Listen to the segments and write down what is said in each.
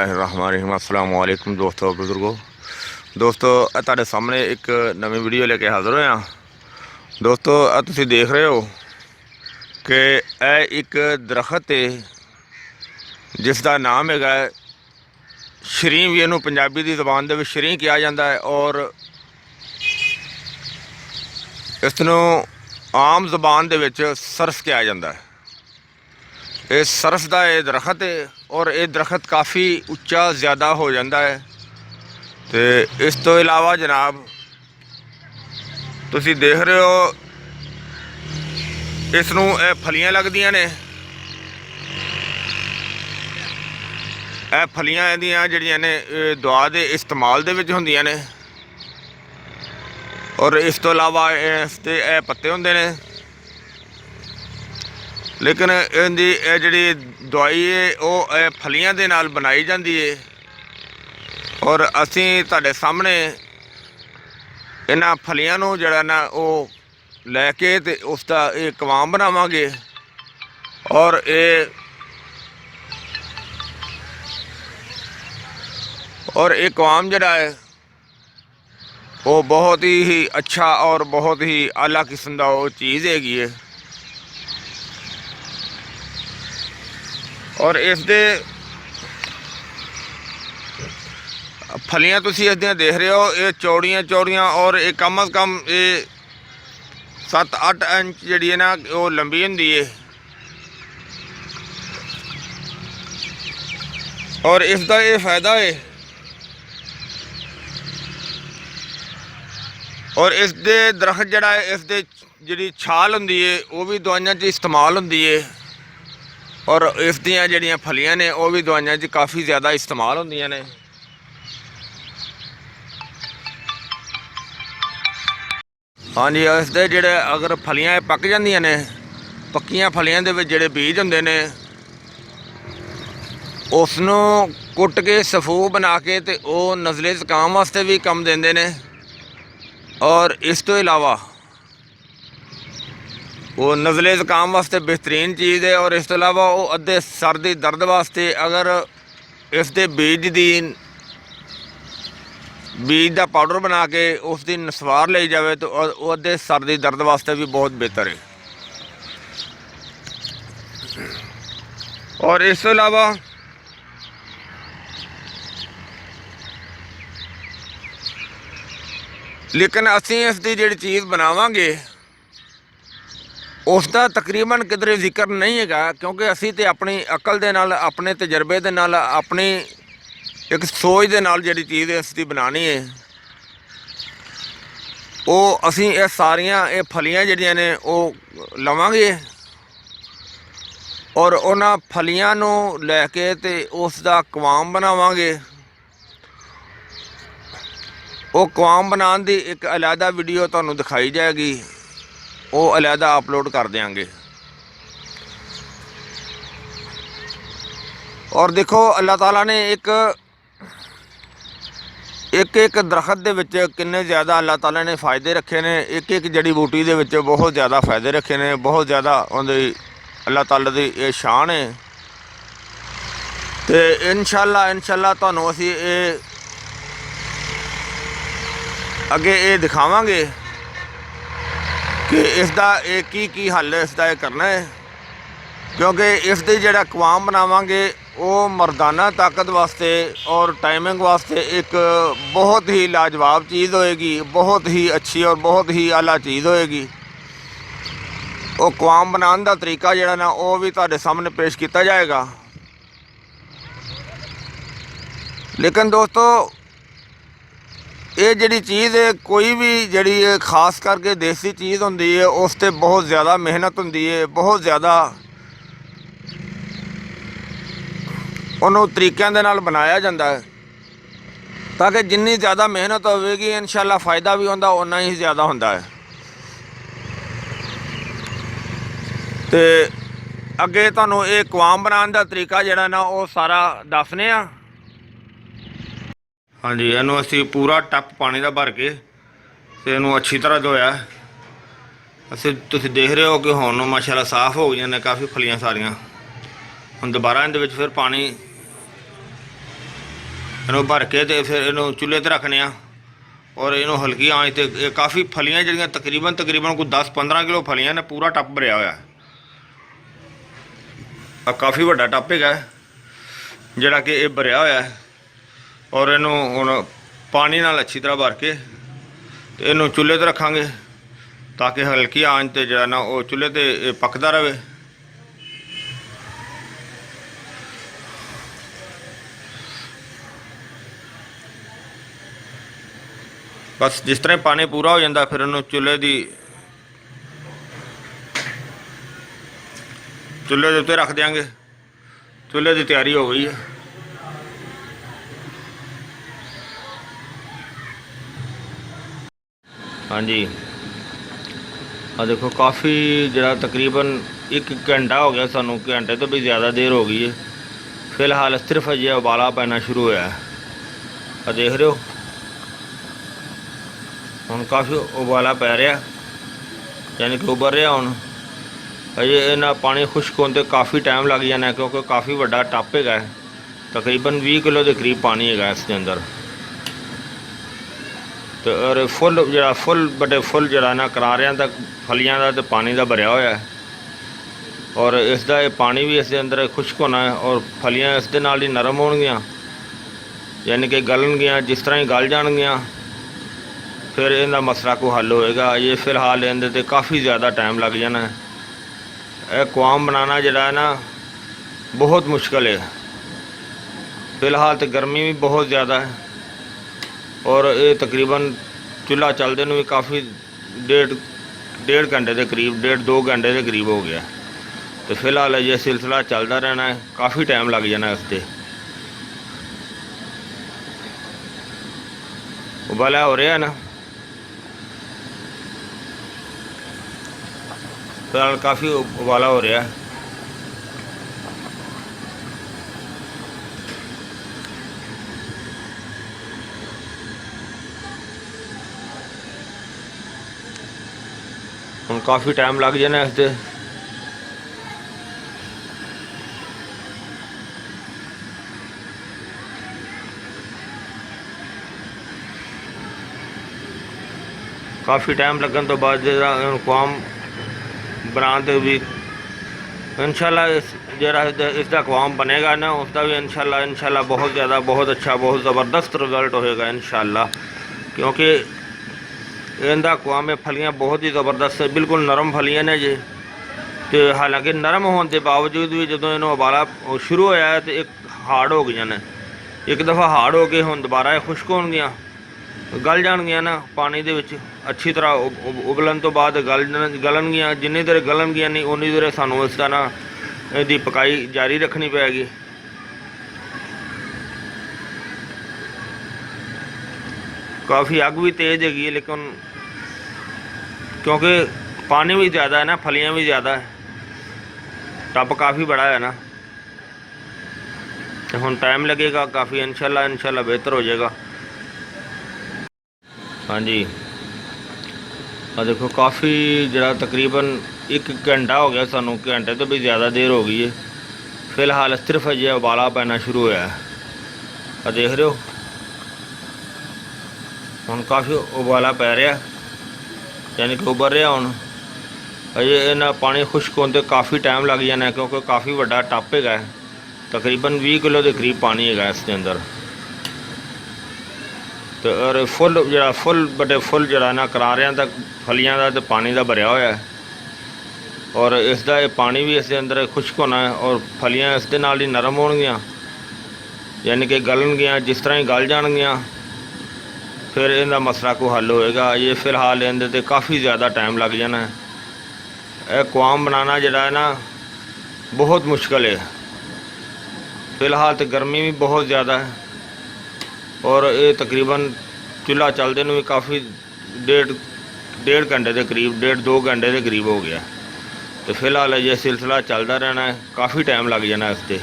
बिस्मिल्लाहिर्रहमानिर्रहीम। अस्सलाम वालेकुम दोस्तों बुजुर्गों। दोस्तों ਤੁਹਾਡੇ ਸਾਹਮਣੇ एक नवी वीडियो लेके हाजिर होया। दोस्तों तुसीं देख रहे हो कि यह एक दरख्त है जिसका नाम है शरीं, भी इहनूं पंजाबी की ज़बान दे विच शरीं कहा जाता है और इसनूं आम ज़बान दे विच सरस कहा जाता है। ये सरस का यह दरख्त है और ये दरख्त काफ़ी उच्चा ज़्यादा हो जाता है। तो इस तो इलावा जनाब तुसीं देख रहे हो इसनूं फलियां लगदियां ने। फलियां इहदियां जिहड़ियां ने दुआ दे इस्तेमाल दे विच हुंदियां ने और इस तो इलावा इसते पत्ते हुंदे ने। लेकिन इहदी जिहड़ी दवाई है वो फलियां दे नाल बनाई जाती है और असीं तुहाडे सामने इन्हां फलियां नूं जिहड़ा ना वो लैके ते उसका ये कवाम बनावांगे और ये कवाम जिहड़ा है वो बहुत ही अच्छा और बहुत ही आला किस्म का वो चीज़ हैगी है। और इस दे फलियां तुसीं इसदियां देख रहे हो, ये चौड़ियां चौड़ियां और ये कम अज़ कम ये 7-8 इंच जिहड़ी है ना वो लंबी हुंदी है। और इसका ये फायदा है और इस दे दरख्त जिहड़ा है इस दे जिहड़ी छाल हुंदी है वो भी दवाइयां च इस्तेमाल हुंदी है और इस दियां जिहड़ियां फलियां ने वो भी दवाइयां च काफ़ी ज़्यादा इस्तेमाल हुंदियां ने। हाँ जी, इस दे जिहड़े अगर फलियां पक जांदियां ने, पक्कियां फलियां दे विच जिहड़े बीज हुंदे ने उसनूं कुट के सफू बना के ते वो नज़ले ज़ुकाम वास्ते भी कम देंदे ने और इस तो इलावा वो नज़ले ज़ुकाम वास्ते बेहतरीन चीज़ है। और इस तो इलावा वो अद्धे सर दी दर्द वास्ते अगर इस दे बीज का पाउडर बना के उसकी नसवार ली जाए तो वो अद्धे सर दी दर्द वास्ते भी बहुत बेहतर है। और इस तो इलावा लेकिन असीं इसकी जिहड़ी चीज़ बनावांगे उसका तकरीबन किधरे जिक्र नहीं है क्योंकि असी तो अपनी अकल दे नाल, अपने तजर्बे दे नाल, अपनी एक सोच दे नाल जिहड़ी चीज़ इसकी बनानी है वो असी ये सारियां ये फलियां जिहड़ियां ने वो लवांगे और उन्हां फलियां नूं लैके ते उसका कवाम बनावांगे। वो कवाम बनाने की एक अलहदा वीडियो तुहानूं दिखाई जाएगी, वो अलहदा अपलोड कर देंगे। और देखो अल्लाह ताला ने एक दरख्त दे विच किन्ने ज़्यादा अल्लाह ताला ने फ़ायदे रखे ने। एक जड़ी बूटी दे विच बहुत ज़्यादा फ़ायदे रखे ने, बहुत ज़्यादा उहदी अल्लाह ताला दी ये शान है। तो इंशाअल्लाह तुहानूं असीं अगे ये दिखावांगे कि इसका की हल इसका करना है क्योंकि इसकी जिहड़ा कवाम बनावांगे वो मर्दाना ताकत वास्ते और टाइमिंग वास्ते एक बहुत ही लाजवाब चीज़ होएगी, बहुत ही अच्छी और बहुत ही आला चीज़ होएगी। वो कवाम बनाने का तरीका जिहड़ा ना वो भी तुहाडे सामने पेश किया जाएगा। लेकिन दोस्तों ये जिहड़ी चीज़ है कोई भी जिहड़ी खास करके देसी चीज़ होंदी है उस ते बहुत ज़्यादा मेहनत होंदी है, बहुत ज़्यादा उन्होंने तरीक़ों के नाल बनाया जाता है ताकि जिन्नी ज़्यादा मेहनत होगी इंशाअल्लाह फ़ायदा भी होंदा उन्ना ही ज़्यादा होंदा है। तो अगे तुहानूं ये कवाम बनाने का तरीका जिहड़ा ना वो सारा दसने आ। हाँ जी, इनू असी पूरा टप पानी का भर के ते इनू अच्छी तरह धोया। असी तुसीं देख रहे हो कि हुण माशाअल्लाह साफ़ हो गई ने काफ़ी फलियां सारियां। हुण दोबारा इहदे विच फिर पानी ਇਹਨੂੰ ਭਰ ਕੇ ਤੇ ਫਿਰ ਇਹਨੂੰ ਚੁੱਲ੍ਹੇ ਤੇ ਰੱਖਣੇ ਆ ਔਰ ਇਹਨੂੰ ਹਲਕੀ ਆਂਚ ਤੇ। ਇਹ ਕਾਫੀ ਫਲੀਆਂ ਜਿਹੜੀਆਂ ਤਕਰੀਬਨ ਕੋਈ 10-15 ਕਿਲੋ ਫਲੀਆਂ ਨੇ, ਪੂਰਾ ਟੱਪ ਭਰਿਆ ਹੋਇਆ। ਆ ਕਾਫੀ ਵੱਡਾ ਟੱਪ ਹੈਗਾ ਜਿਹੜਾ ਕਿ ਇਹ ਭਰਿਆ ਹੋਇਆ। ਔਰ ਇਹਨੂੰ ਹੁਣ ਪਾਣੀ ਨਾਲ ਅੱਛੀ ਤਰ੍ਹਾਂ ਭਰ ਕੇ ਤੇ ਇਹਨੂੰ ਚੁੱਲ੍ਹੇ ਤੇ ਰੱਖਾਂਗੇ ਤਾਂ ਕਿ ਹਲਕੀ ਆਂਚ ਤੇ ਜਿਹੜਾ ਨਾ ਉਹ ਚੁੱਲ੍ਹੇ ਤੇ ਇਹ ਪੱਕਦਾ ਰਹੇ। ਬਸ ਜਿਸ ਤਰ੍ਹਾਂ ਪਾਣੀ ਪੂਰਾ ਹੋ ਜਾਂਦਾ ਫਿਰ ਉਹਨੂੰ ਚੁੱਲ੍ਹੇ ਦੇ ਉੱਤੇ ਰੱਖ ਦਿਆਂਗੇ। ਚੁੱਲ੍ਹੇ ਦੀ ਤਿਆਰੀ ਹੋ ਗਈ ਹੈ। ਹਾਂਜੀ, ਆ ਦੇਖੋ ਕਾਫੀ ਜਿਹੜਾ ਤਕਰੀਬਨ 1 ਘੰਟਾ ਹੋ ਗਿਆ, ਸਾਨੂੰ ਘੰਟੇ ਤੋਂ ਵੀ ਜ਼ਿਆਦਾ ਦੇਰ ਹੋ ਗਈ ਹੈ। ਫਿਲਹਾਲ ਸਿਰਫ ਅਜੇ ਉਬਾਲਾ ਪੈਣਾ ਸ਼ੁਰੂ ਹੋਇਆ। ਆ ਦੇਖ ਰਹੇ ਹੋ ਹੁਣ ਕਾਫੀ ਉਬਾਲਾ ਪੈ ਰਿਹਾ, ਯਾਨੀ ਕਿ ਉਬਲ ਰਿਹਾ। ਹੁਣ ਅਜੇ ਇਹਨਾਂ ਪਾਣੀ ਖੁਸ਼ਕ ਹੋਣ 'ਤੇ ਕਾਫੀ ਟਾਈਮ ਲੱਗ ਜਾਣਾ, ਕਿਉਂਕਿ ਕਾਫੀ ਵੱਡਾ ਟੱਪ ਹੈਗਾ। ਤਕਰੀਬਨ 20 ਕਿਲੋ ਦੇ ਕਰੀਬ ਪਾਣੀ ਹੈਗਾ ਇਸ ਦੇ ਅੰਦਰ। ਤੇ ਔਰ ਫੁੱਲ ਜਿਹੜਾ ਨਾ ਕਿਨਾਰਿਆਂ ਤੱਕ ਫਲੀਆਂ ਦਾ ਤੇ ਪਾਣੀ ਦਾ ਭਰਿਆ ਹੋਇਆ। ਔਰ ਇਸ ਦਾ ਇਹ ਪਾਣੀ ਵੀ ਇਸ ਦੇ ਅੰਦਰ ਖੁਸ਼ਕ ਹੋਣਾ ਹੈ ਔਰ ਫਲੀਆਂ ਇਸ ਦੇ ਨਾਲ ਹੀ ਨਰਮ ਹੋਣਗੀਆਂ, ਯਾਨੀ ਕਿ ਗਲਣਗੀਆਂ। ਜਿਸ ਤਰ੍ਹਾਂ ਹੀ ਗਲ ਜਾਣਗੀਆਂ ਫਿਰ ਇਹਦਾ ਮਸਲਾ ਕੋਈ ਹੱਲ ਹੋਏਗਾ। ਇਹ ਫਿਲਹਾਲ ਇਹਦੇ 'ਤੇ ਕਾਫੀ ਜ਼ਿਆਦਾ ਟਾਈਮ ਲੱਗ ਜਾਣਾ। ਇਹ ਕੁਆਮ ਬਣਾਉਣਾ ਜਿਹੜਾ ਹੈ ਨਾ ਬਹੁਤ ਮੁਸ਼ਕਿਲ ਹੈ। ਫਿਲਹਾਲ ਤਾਂ ਗਰਮੀ ਵੀ ਬਹੁਤ ਜ਼ਿਆਦਾ ਹੈ ਔਰ ਇਹ ਤਕਰੀਬਨ ਚੁੱਲ੍ਹਾ ਚੱਲਦੇ ਨੂੰ ਵੀ ਕਾਫੀ ਡੇਢ ਘੰਟੇ ਦੇ ਕਰੀਬ, 1.5-2 ਘੰਟੇ ਦੇ ਕਰੀਬ ਹੋ ਗਿਆ। ਤੇ ਫਿਲਹਾਲ ਇਹ ਸਿਲਸਿਲਾ ਚੱਲਦਾ ਰਹਿਣਾ ਹੈ, ਕਾਫੀ ਟਾਈਮ ਲੱਗ ਜਾਣਾ ਇਸ 'ਤੇ। ਉਬਾਲਾ ਹੋ ਰਿਹਾ ਨਾ, ਫਿਲਹਾਲ ਕਾਫੀ ਉਬਾਲਾ ਹੋ ਰਿਹਾ। ਹੁਣ ਕਾਫੀ ਟਾਈਮ ਲੱਗ ਜਾਣਾ ਇਸ 'ਤੇ। ਕਾਫੀ ਟਾਈਮ ਲੱਗਣ ਤੋਂ ਬਾਅਦ ਜਿਹੜਾ ਕੁਆਮ ਬਣਾਉਣ 'ਤੇ ਵੀ ਇਨਸ਼ਾਅੱਲਾ ਜਿਹੜਾ ਇਸ ਦਾ ਕੁਆਮ ਬਣੇਗਾ ਨਾ, ਉਸ ਦਾ ਵੀ ਇਨਸ਼ਾਅੱਲਾ ਬਹੁਤ ਜ਼ਿਆਦਾ, ਬਹੁਤ ਅੱਛਾ, ਬਹੁਤ ਜ਼ਬਰਦਸਤ ਰਿਜ਼ਲਟ ਹੋਏਗਾ ਇਨਸ਼ਾਅੱਲਾ। ਕਿਉਂਕਿ ਇਹਦਾ ਕੁਆਮ ਫਲੀਆਂ ਬਹੁਤ ਹੀ ਜ਼ਬਰਦਸਤ ਹੈ, ਬਿਲਕੁਲ ਨਰਮ ਫਲੀਆਂ ਨੇ ਜੀ। ਤੇ ਹਾਲਾਂਕਿ ਨਰਮ ਹੋਣ ਦੇ ਬਾਵਜੂਦ ਵੀ ਜਦੋਂ ਇਹਨੂੰ ਉਬਾਲਾ ਸ਼ੁਰੂ ਹੋਇਆ ਤੇ ਇੱਕ ਹਾਰਡ ਹੋ ਗਈਆਂ ਨੇ। ਇੱਕ ਦਫਾ ਹਾਰਡ ਹੋ ਕੇ ਹੁਣ ਦੁਬਾਰਾ ਇਹ ਖੁਸ਼ਕ ਹੋਣਗੀਆਂ, ਗਲ ਜਾਣਗੀਆਂ ਨਾ ਪਾਣੀ ਦੇ ਵਿੱਚ ਅੱਛੀ ਤਰ੍ਹਾਂ। ਉਬਲਣ ਤੋਂ ਬਾਅਦ ਗਲਣਗੀਆਂ। ਜਿੰਨੀ ਦੇਰ ਗਲਣਗੀਆਂ ਨਹੀਂ ਉਨੀ ਦੇਰ ਸਾਨੂੰ ਇਸ ਦਾ ਨਾ ਇਹਦੀ ਪਕਾਈ ਜਾਰੀ ਰੱਖਣੀ ਪਏਗੀ। ਕਾਫੀ ਅੱਗ ਵੀ ਤੇਜ਼ ਹੈਗੀ ਹੈ, ਲੇਕਿਨ ਕਿਉਂਕਿ ਪਾਣੀ ਵੀ ਜ਼ਿਆਦਾ ਹੈ ਨਾ, ਫਲੀਆਂ ਵੀ ਜ਼ਿਆਦਾ ਹੈ, ਟੱਪ ਕਾਫੀ ਬੜਾ ਹੈ ਨਾ, ਤੇ ਹੁਣ ਟਾਈਮ ਲੱਗੇਗਾ ਕਾਫੀ। ਇਨਸ਼ਾਅੱਲਾ ਬਿਹਤਰ ਹੋ ਜਾਏਗਾ। ਹਾਂਜੀ, ਆ ਦੇਖੋ ਕਾਫੀ ਜਿਹੜਾ ਤਕਰੀਬਨ 1 ਘੰਟਾ ਹੋ ਗਿਆ, ਸਾਨੂੰ ਘੰਟੇ ਤੋਂ ਵੀ ਜ਼ਿਆਦਾ ਦੇਰ ਹੋ ਗਈ ਹੈ। ਫਿਲਹਾਲ ਸਿਰਫ ਅਜੇ ਉਬਾਲਾ ਪੈਣਾ ਸ਼ੁਰੂ ਹੋਇਆ। ਆ ਦੇਖ ਰਹੇ ਹੋ ਹੁਣ ਕਾਫੀ ਉਬਾਲਾ ਪੈ ਰਿਹਾ, ਯਾਨੀ ਕਿ ਉਬਲ ਰਿਹਾ। ਹੁਣ ਅਜੇ ਇਹਨਾਂ ਪਾਣੀ ਖੁਸ਼ਕ ਹੋਣ 'ਤੇ ਕਾਫੀ ਟਾਈਮ ਲੱਗ ਜਾਣਾ, ਕਿਉਂਕਿ ਕਾਫੀ ਵੱਡਾ ਟੱਪ ਹੈਗਾ। ਤਕਰੀਬਨ 20 ਕਿਲੋ ਦੇ ਕਰੀਬ ਪਾਣੀ ਹੈਗਾ ਇਸ ਦੇ ਅੰਦਰ। ਤੇ ਔਰ ਫੁੱਲ ਜਿਹੜਾ ਨਾ ਕਿਨਾਰਿਆਂ ਤੱਕ ਫਲੀਆਂ ਦਾ ਤੇ ਪਾਣੀ ਦਾ ਭਰਿਆ ਹੋਇਆ। ਔਰ ਇਸ ਦਾ ਇਹ ਪਾਣੀ ਵੀ ਇਸ ਦੇ ਅੰਦਰ ਖੁਸ਼ਕ ਹੋਣਾ ਹੈ ਔਰ ਫਲੀਆਂ ਇਸ ਦੇ ਨਾਲ ਹੀ ਨਰਮ ਹੋਣਗੀਆਂ, ਯਾਨੀ ਕਿ ਗਲਣਗੀਆਂ। ਜਿਸ ਤਰ੍ਹਾਂ ਹੀ ਗਲ ਜਾਣਗੀਆਂ ਫਿਰ ਇਹਦਾ ਮਸਲਾ ਕੋਈ ਹੱਲ ਹੋਏਗਾ। ਇਹ ਫਿਲਹਾਲ ਇਹਦੇ 'ਤੇ ਕਾਫੀ ਜ਼ਿਆਦਾ ਟਾਈਮ ਲੱਗ ਜਾਣਾ। ਇਹ ਕੁਆਮ ਬਣਾਉਣਾ ਜਿਹੜਾ ਹੈ ਨਾ ਬਹੁਤ ਮੁਸ਼ਕਿਲ ਹੈ। ਫਿਲਹਾਲ ਤਾਂ ਗਰਮੀ ਵੀ ਬਹੁਤ ਜ਼ਿਆਦਾ ਹੈ ਔਰ ਇਹ ਤਕਰੀਬਨ ਚੁੱਲ੍ਹਾ ਚੱਲਦੇ ਨੂੰ ਵੀ ਕਾਫੀ ਡੇਢ ਘੰਟੇ ਦੇ ਕਰੀਬ, 1.5-2 ਘੰਟੇ ਦੇ ਕਰੀਬ ਹੋ ਗਿਆ। ਤੇ ਫਿਲਹਾਲ ਇਹ ਸਿਲਸਿਲਾ ਚੱਲਦਾ ਰਹਿਣਾ ਹੈ, ਕਾਫੀ ਟਾਈਮ ਲੱਗ ਜਾਣਾ ਇਸ 'ਤੇ।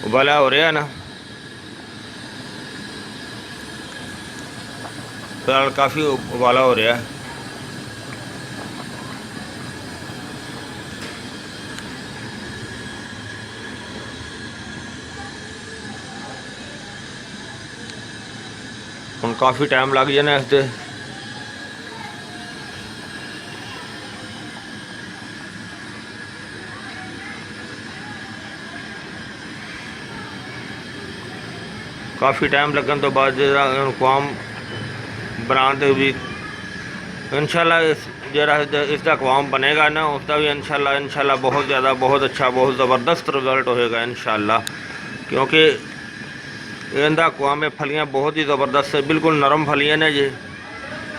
ਉਬਾਲਾ ਹੋ ਰਿਹਾ ਨਾ, ਫਿਲਹਾਲ ਕਾਫੀ ਉਬਾਲਾ ਹੋ ਰਿਹਾ। काफ़ी टाइम लग जाना इस ते। काफ़ी टाइम लगन तो बाद कवाम बनाने भी इंशाल्लाह इसका कवाम बनेगा ना, उसका भी इंशाल्लाह बहुत ज़्यादा बहुत अच्छा बहुत ज़बरदस्त रिज़ल्ट होएगा इंशाल्लाह। क्योंकि इनका कवाम फलियाँ बहुत ही ज़बरदस्त है, बिल्कुल नरम फलियाँ ने जी।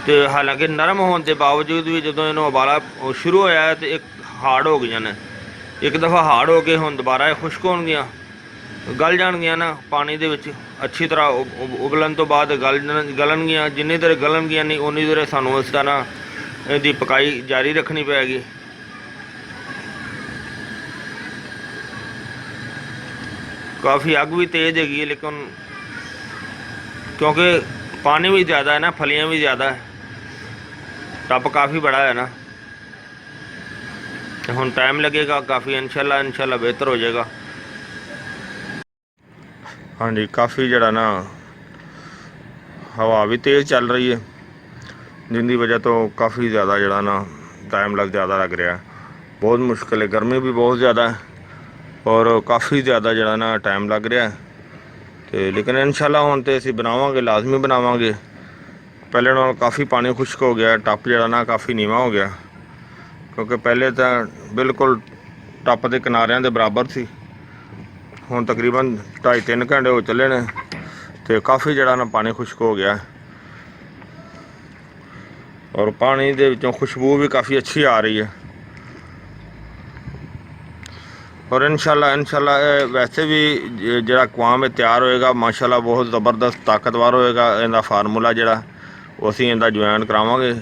तो हालांकि नरम होने के बावजूद भी जो इन्हों उबाला शुरू होया है तो एक हार्ड हो गई ने, एक दफ़ा हार्ड हो के हुण दोबारा खुश्क होणगियां, गल जाणगियां ना पानी दे विच अच्छी तरह उबलन तो बाद गलनगियां। जिन्नी देर गलनगियां नहीं उन्नी देर सानू इसका ना इहदी पकाई जारी रखनी पैगी। काफ़ी अग भी तेज़ हैगी, लेकिन क्योंकि पानी भी ज़्यादा है ना, फलियाँ भी ज़्यादा है, टप काफ़ी बड़ा है ना, तो हुण टाइम लगेगा काफ़ी। इंशाल्लाह बेहतर हो जाएगा। हाँ जी, काफ़ी जड़ा ना हवा भी तेज़ चल रही है, जिनकी वजह तो काफ़ी ज़्यादा जड़ा ना टाइम ज़्यादा लग रहा है। बहुत मुश्किल है, गर्मी भी बहुत ज़्यादा है और काफ़ी ज़्यादा जड़ा ना टाइम लग रहा है। तो लेकिन इंशाल्लाह हुण तो असीं बनावांगे, लाजमी बनावांगे। पहले नालों काफ़ी पानी खुश्क हो गया, टप जड़ा ना काफ़ी नीवा हो गया, क्योंकि पहले तो बिल्कुल टप के किनारियां दे बराबर सी। हुण तकरीबन 2.5-3 घंटे हो चले ने, तो काफ़ी जड़ा ना पानी खुश्क हो गया और पानी दे विचों खुशबू भी काफ़ी अच्छी आ रही है। और इंशाल्लाह वैसे भी जड़ा कवाम तैयार होएगा माशाल्लाह बहुत ज़बरदस्त ताकतवर होएगा। इनका फार्मूला जड़ा असीं इनका ज्वाइन करावांगे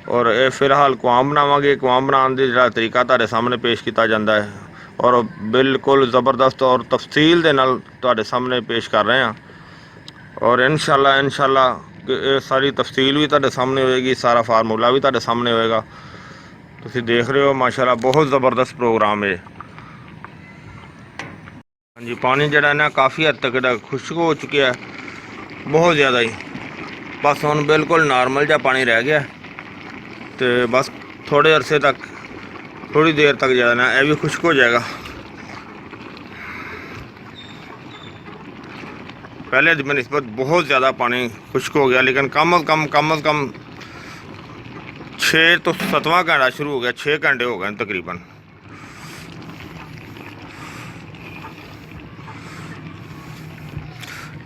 और ये फिलहाल कवाम बनावांगे। कवाम बनाने का जड़ा तरीका तुहाडे सामने पेश किया जाता है और बिल्कुल ज़बरदस्त और तफसील दे नाल तुहाडे सामने पेश कर रहे हैं। और इंशाल्लाह ये सारी तफसील भी तुहाडे सामने होएगी, सारा फार्मूला भी तुहाडे सामने होएगा। तुसीं देख रहे हो माशाल्लाह बहुत ज़बरदस्त प्रोग्राम है। हाँ जी, पानी जड़ा ना काफ़ी हद तक खुश्क हो चुका है, बहुत ज़्यादा ही। बस हुण बिल्कुल नॉर्मल जा पानी रह गया, तो बस थोड़े अरसे तक थोड़ी देर तक जड़ा ना यह भी खुश्क हो जाएगा। पहले बनस्बत बहुत ज़्यादा पानी खुश्क हो गया, लेकिन कम अज़ कम 6 तो 7वां घंटा शुरू हो गया, 6 घंटे हो गए तकरीबन।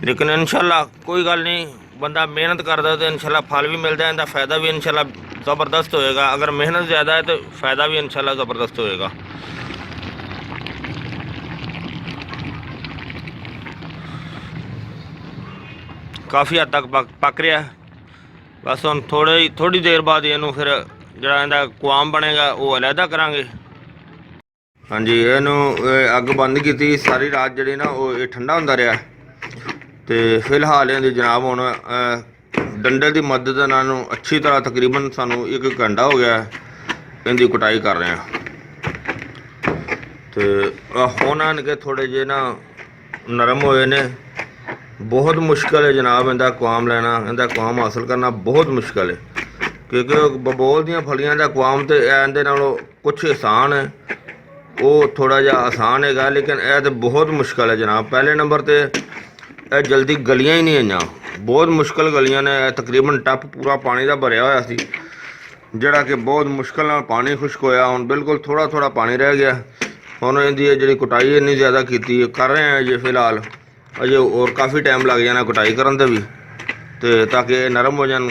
लेकिन इंशाल्लाह कोई गल नहीं, बंदा मेहनत करता तो इंशाल्लाह फल भी मिलता है, इनका फ़ायदा भी इंशाल्लाह ज़बरदस्त होएगा। अगर मेहनत ज़्यादा है तो फ़ायदा भी इंशाल्लाह ज़बरदस्त होएगा। काफ़ी हद तक पक रहा है, बस हम थोड़ी देर बाद इनू फिर जड़ा इहदा कवाम बनेगा वो अलहदा करांगे। हाँ जी, इनू अग बंद की सारी रात जी ना वो ठंडा होंदा रहा, तो फिलहाल इहदी जनाब हुण डंडे की मदद नाल अच्छी तरह तकरीबन सानू 1 घंटा हो गया इनकी कुटाई कर रहे हैं। तो हुण इनके थोड़े जे ना नरम होए ने। बहुत मुश्किल है जनाब इनका कवाम लेना, इनका कवाम हासिल करना बहुत मुश्किल है, क्योंकि बबोल दी फलियां का कवाम तो इहदे नालों कुछ आसान है, वो थोड़ा जिहा आसान है, लेकिन यह तो बहुत मुश्किल है जनाब। पहले नंबर तो जल्दी गलियां ही नहीं आईयां, बहुत मुश्किल गलियां ने। तकरीबन टप पूरा पानी का भरिया होया सी, जिहड़ा कि बहुत मुश्किल नाल पानी खुश्क होया। हुण बिल्कुल थोड़ा पानी रह गया। हुण इहदी जिहड़ी कुटाई इन्नी ज़्यादा की कर रहे हैं जे फिलहाल, अजे और काफ़ी टाइम लग जाना कुटाई करन ते भी, तो ताकि नरम हो जान।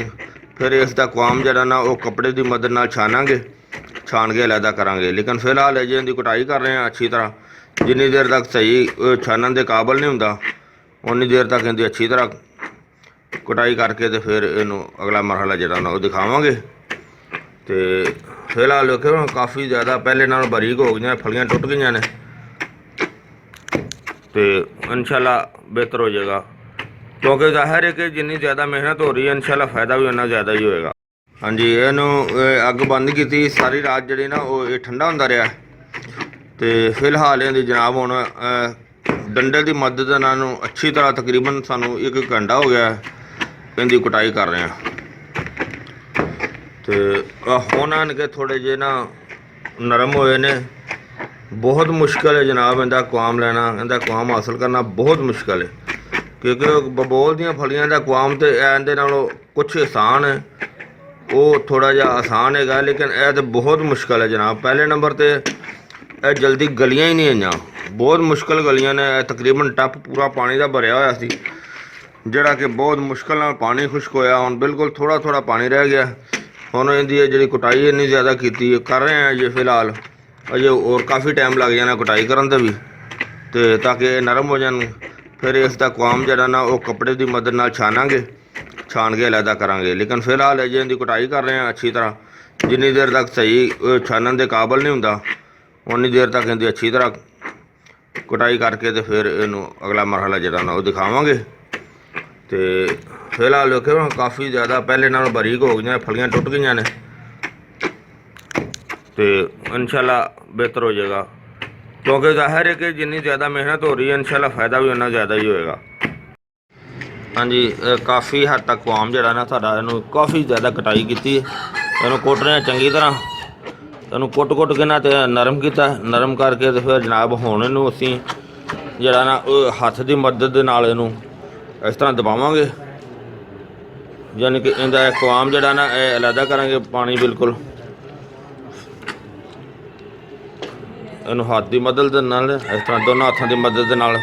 फिर इसका कवाम जड़ा ना वो कपड़े की मदद नाल छान के अलहदा करांगे। लेकिन फिलहाल अजे इनकी कुटाई कर रहे हैं अच्छी तरह। जिन्नी देर तक सही छानन के काबल नहीं हुंदा उन्नी देर तक इनकी अच्छी तरह कुटाई करके तो फिर इनू अगला मरहला जड़ा ना वो दिखावांगे। तो फिलहाल देखो काफ़ी ज़्यादा पहले नालों बारीक हो गई, फलियां टुट गई ने, तो इंशाल्लाह बेहतर हो जाएगा। क्योंकि जाहिर है कि जिन्नी ज़्यादा मेहनत हो रही है इंशाल्लाह फ़ायदा भी उन्ना ज़्यादा ही होएगा। हाँ जी, इनू अग बंद की सारी रात जी ना वो ठंडा होंदा रहा, तो फिलहाल इहदी जनाब हुण डंडे की मदद नाल अच्छी तरह तकरीबन सानू 1 घंटा हो गया ਇਹਦੀ ਕਟਾਈ ਕਰ ਰਹੇ ਹਾਂ। ਤੇ ਹੁਣ ਆਣ ਕੇ ਥੋੜੇ ਜਿਹੇ ਨਾ ਨਰਮ ਹੋਏ ਨੇ। ਬਹੁਤ ਮੁਸ਼ਕਿਲ ਹੈ ਜਨਾਬ ਇਹਦਾ ਕੁਆਮ ਲੈਣਾ, ਇਹਦਾ ਕੁਆਮ ਹਾਸਲ ਕਰਨਾ ਬਹੁਤ ਮੁਸ਼ਕਿਲ ਹੈ, ਕਿਉਂਕਿ ਬਬੋਲ ਦੀਆਂ ਫਲੀਆਂ ਦਾ ਕੁਆਮ ਤੇ ਇਹਦੇ ਨਾਲੋਂ ਕੁਛ ਆਸਾਨ ਹੈ। ਉਹ ਥੋੜਾ ਜਿਹਾ ਆਸਾਨ ਹੈਗਾ, ਲੇਕਿਨ ਇਹ ਤਾਂ ਬਹੁਤ ਮੁਸ਼ਕਿਲ ਹੈ ਜਨਾਬ। ਪਹਿਲੇ ਨੰਬਰ ਤੇ ਇਹ ਜਲਦੀ ਗਲੀਆਂ ਹੀ ਨਹੀਂ ਆਈਆਂ, ਬਹੁਤ ਮੁਸ਼ਕਿਲ ਗਲੀਆਂ ਨੇ। ਇਹ ਤਕਰੀਬਨ ਟੱਪ ਪੂਰਾ ਪਾਣੀ ਦਾ ਭਰਿਆ ਹੋਇਆ ਸੀ, ਜਿਹੜਾ ਕਿ ਬਹੁਤ ਮੁਸ਼ਕਿਲ ਨਾਲ ਪਾਣੀ ਖੁਸ਼ਕ ਹੋਇਆ। ਹੁਣ ਬਿਲਕੁਲ ਥੋੜਾ ਥੋੜਾ ਪਾਣੀ ਰਹਿ ਗਿਆ। ਹੁਣ ਇਹਦੀ ਜਿਹੜੀ ਕੁਟਾਈ ਇੰਨੀ ਜ਼ਿਆਦਾ ਕੀਤੀ ਕਰ ਰਹੇ ਹਾਂ ਜੀ ਫਿਲਹਾਲ। ਅਜੇ ਹੋਰ ਕਾਫੀ ਟਾਈਮ ਲੱਗ ਜਾਣਾ ਕੁਟਾਈ ਕਰਨ 'ਤੇ ਵੀ, ਤੇ ਤਾਂ ਕਿ ਇਹ ਨਰਮ ਹੋ ਜਾਣ। ਫਿਰ ਇਸ ਦਾ ਕੁਆਮ ਜਿਹੜਾ ਨਾ ਉਹ ਕੱਪੜੇ ਦੀ ਮਦਦ ਨਾਲ ਛਾਨਾਂਗੇ, ਛਾਣ ਕੇ ਅਲੱਗਾ ਕਰਾਂਗੇ। ਲੇਕਿਨ ਫਿਲਹਾਲ ਅਜੇ ਇਹਦੀ ਕੁਟਾਈ ਕਰ ਰਹੇ ਹਾਂ ਅੱਛੀ ਤਰ੍ਹਾਂ। ਜਿੰਨੀ ਦੇਰ ਤੱਕ ਸਹੀ ਛਾਨਣ ਦੇ ਕਾਬਲ ਨਹੀਂ ਹੁੰਦਾ, ਉਨੀ ਦੇਰ ਤੱਕ ਇਹਦੀ ਅੱਛੀ ਤਰ੍ਹਾਂ ਕੁਟਾਈ ਕਰਕੇ ਤੇ ਫਿਰ ਇਹਨੂੰ ਅਗਲਾ ਮਰਹਲਾ ਜਿਹੜਾ ਨਾ ਉਹ ਦਿਖਾਵਾਂਗੇ। ਤੇ ਫਿਲਹਾਲ ਵੇਖੋ ਕਾਫੀ ਜ਼ਿਆਦਾ ਪਹਿਲੇ ਨਾਲੋਂ ਬਾਰੀਕ ਹੋ ਗਈਆਂ, ਫਲੀਆਂ ਟੁੱਟ ਗਈਆਂ ਨੇ, ਤੇ ਇਨਸ਼ਾਅੱਲਾ ਬਿਹਤਰ ਹੋ ਜਾਏਗਾ। ਕਿਉਂਕਿ ਜ਼ਾਹਿਰ ਹੈ ਕਿ ਜਿੰਨੀ ਜ਼ਿਆਦਾ ਮਿਹਨਤ ਹੋ ਰਹੀ ਹੈ ਇਨਸ਼ਾਅੱਲਾ फ़ायदा ਵੀ ਉਨਾ ਜ਼ਿਆਦਾ ਹੀ ਹੋਏਗਾ। ਹਾਂਜੀ, ਕਾਫੀ ਹੱਦ ਤੱਕ ਕੁਆਮ ਜਿਹੜਾ ਨਾ ਸਾਡਾ, ਇਹਨੂੰ ਕਾਫੀ ਜ਼ਿਆਦਾ ਕਟਾਈ ਕੀਤੀ ਹੈ। ਇਹਨੂੰ ਕੁੱਟ ਰਹੇ ਚੰਗੀ ਤਰ੍ਹਾਂ, ਇਹਨੂੰ ਕੁੱਟ ਕੇ ਨਾ ਤੇ ਨਰਮ ਕੀਤਾ। ਨਰਮ ਕਰਕੇ ਤੇ ਫਿਰ ਜਨਾਬ ਹੁਣ ਇਹਨੂੰ ਅਸੀਂ ਜਿਹੜਾ ਨਾ ਉਹ ਹੱਥ ਦੀ ਮਦਦ ਦੇ ਨਾਲ ਇਹਨੂੰ ਇਸ ਤਰ੍ਹਾਂ ਦਬਾਵਾਂਗੇ, ਯਾਨੀ ਕਿ ਇਹਦਾ ਕੁਆਮ ਜਿਹੜਾ ਨਾ ਇਹ ਅਲੱਗਾ ਕਰਾਂਗੇ ਪਾਣੀ ਬਿਲਕੁਲ। ਇਹਨੂੰ ਹੱਥ ਦੀ ਮਦਦ ਦੇ ਨਾਲ ਇਸ ਤਰ੍ਹਾਂ ਦੋਨੋਂ ਹੱਥਾਂ ਦੀ ਮਦਦ ਦੇ ਨਾਲ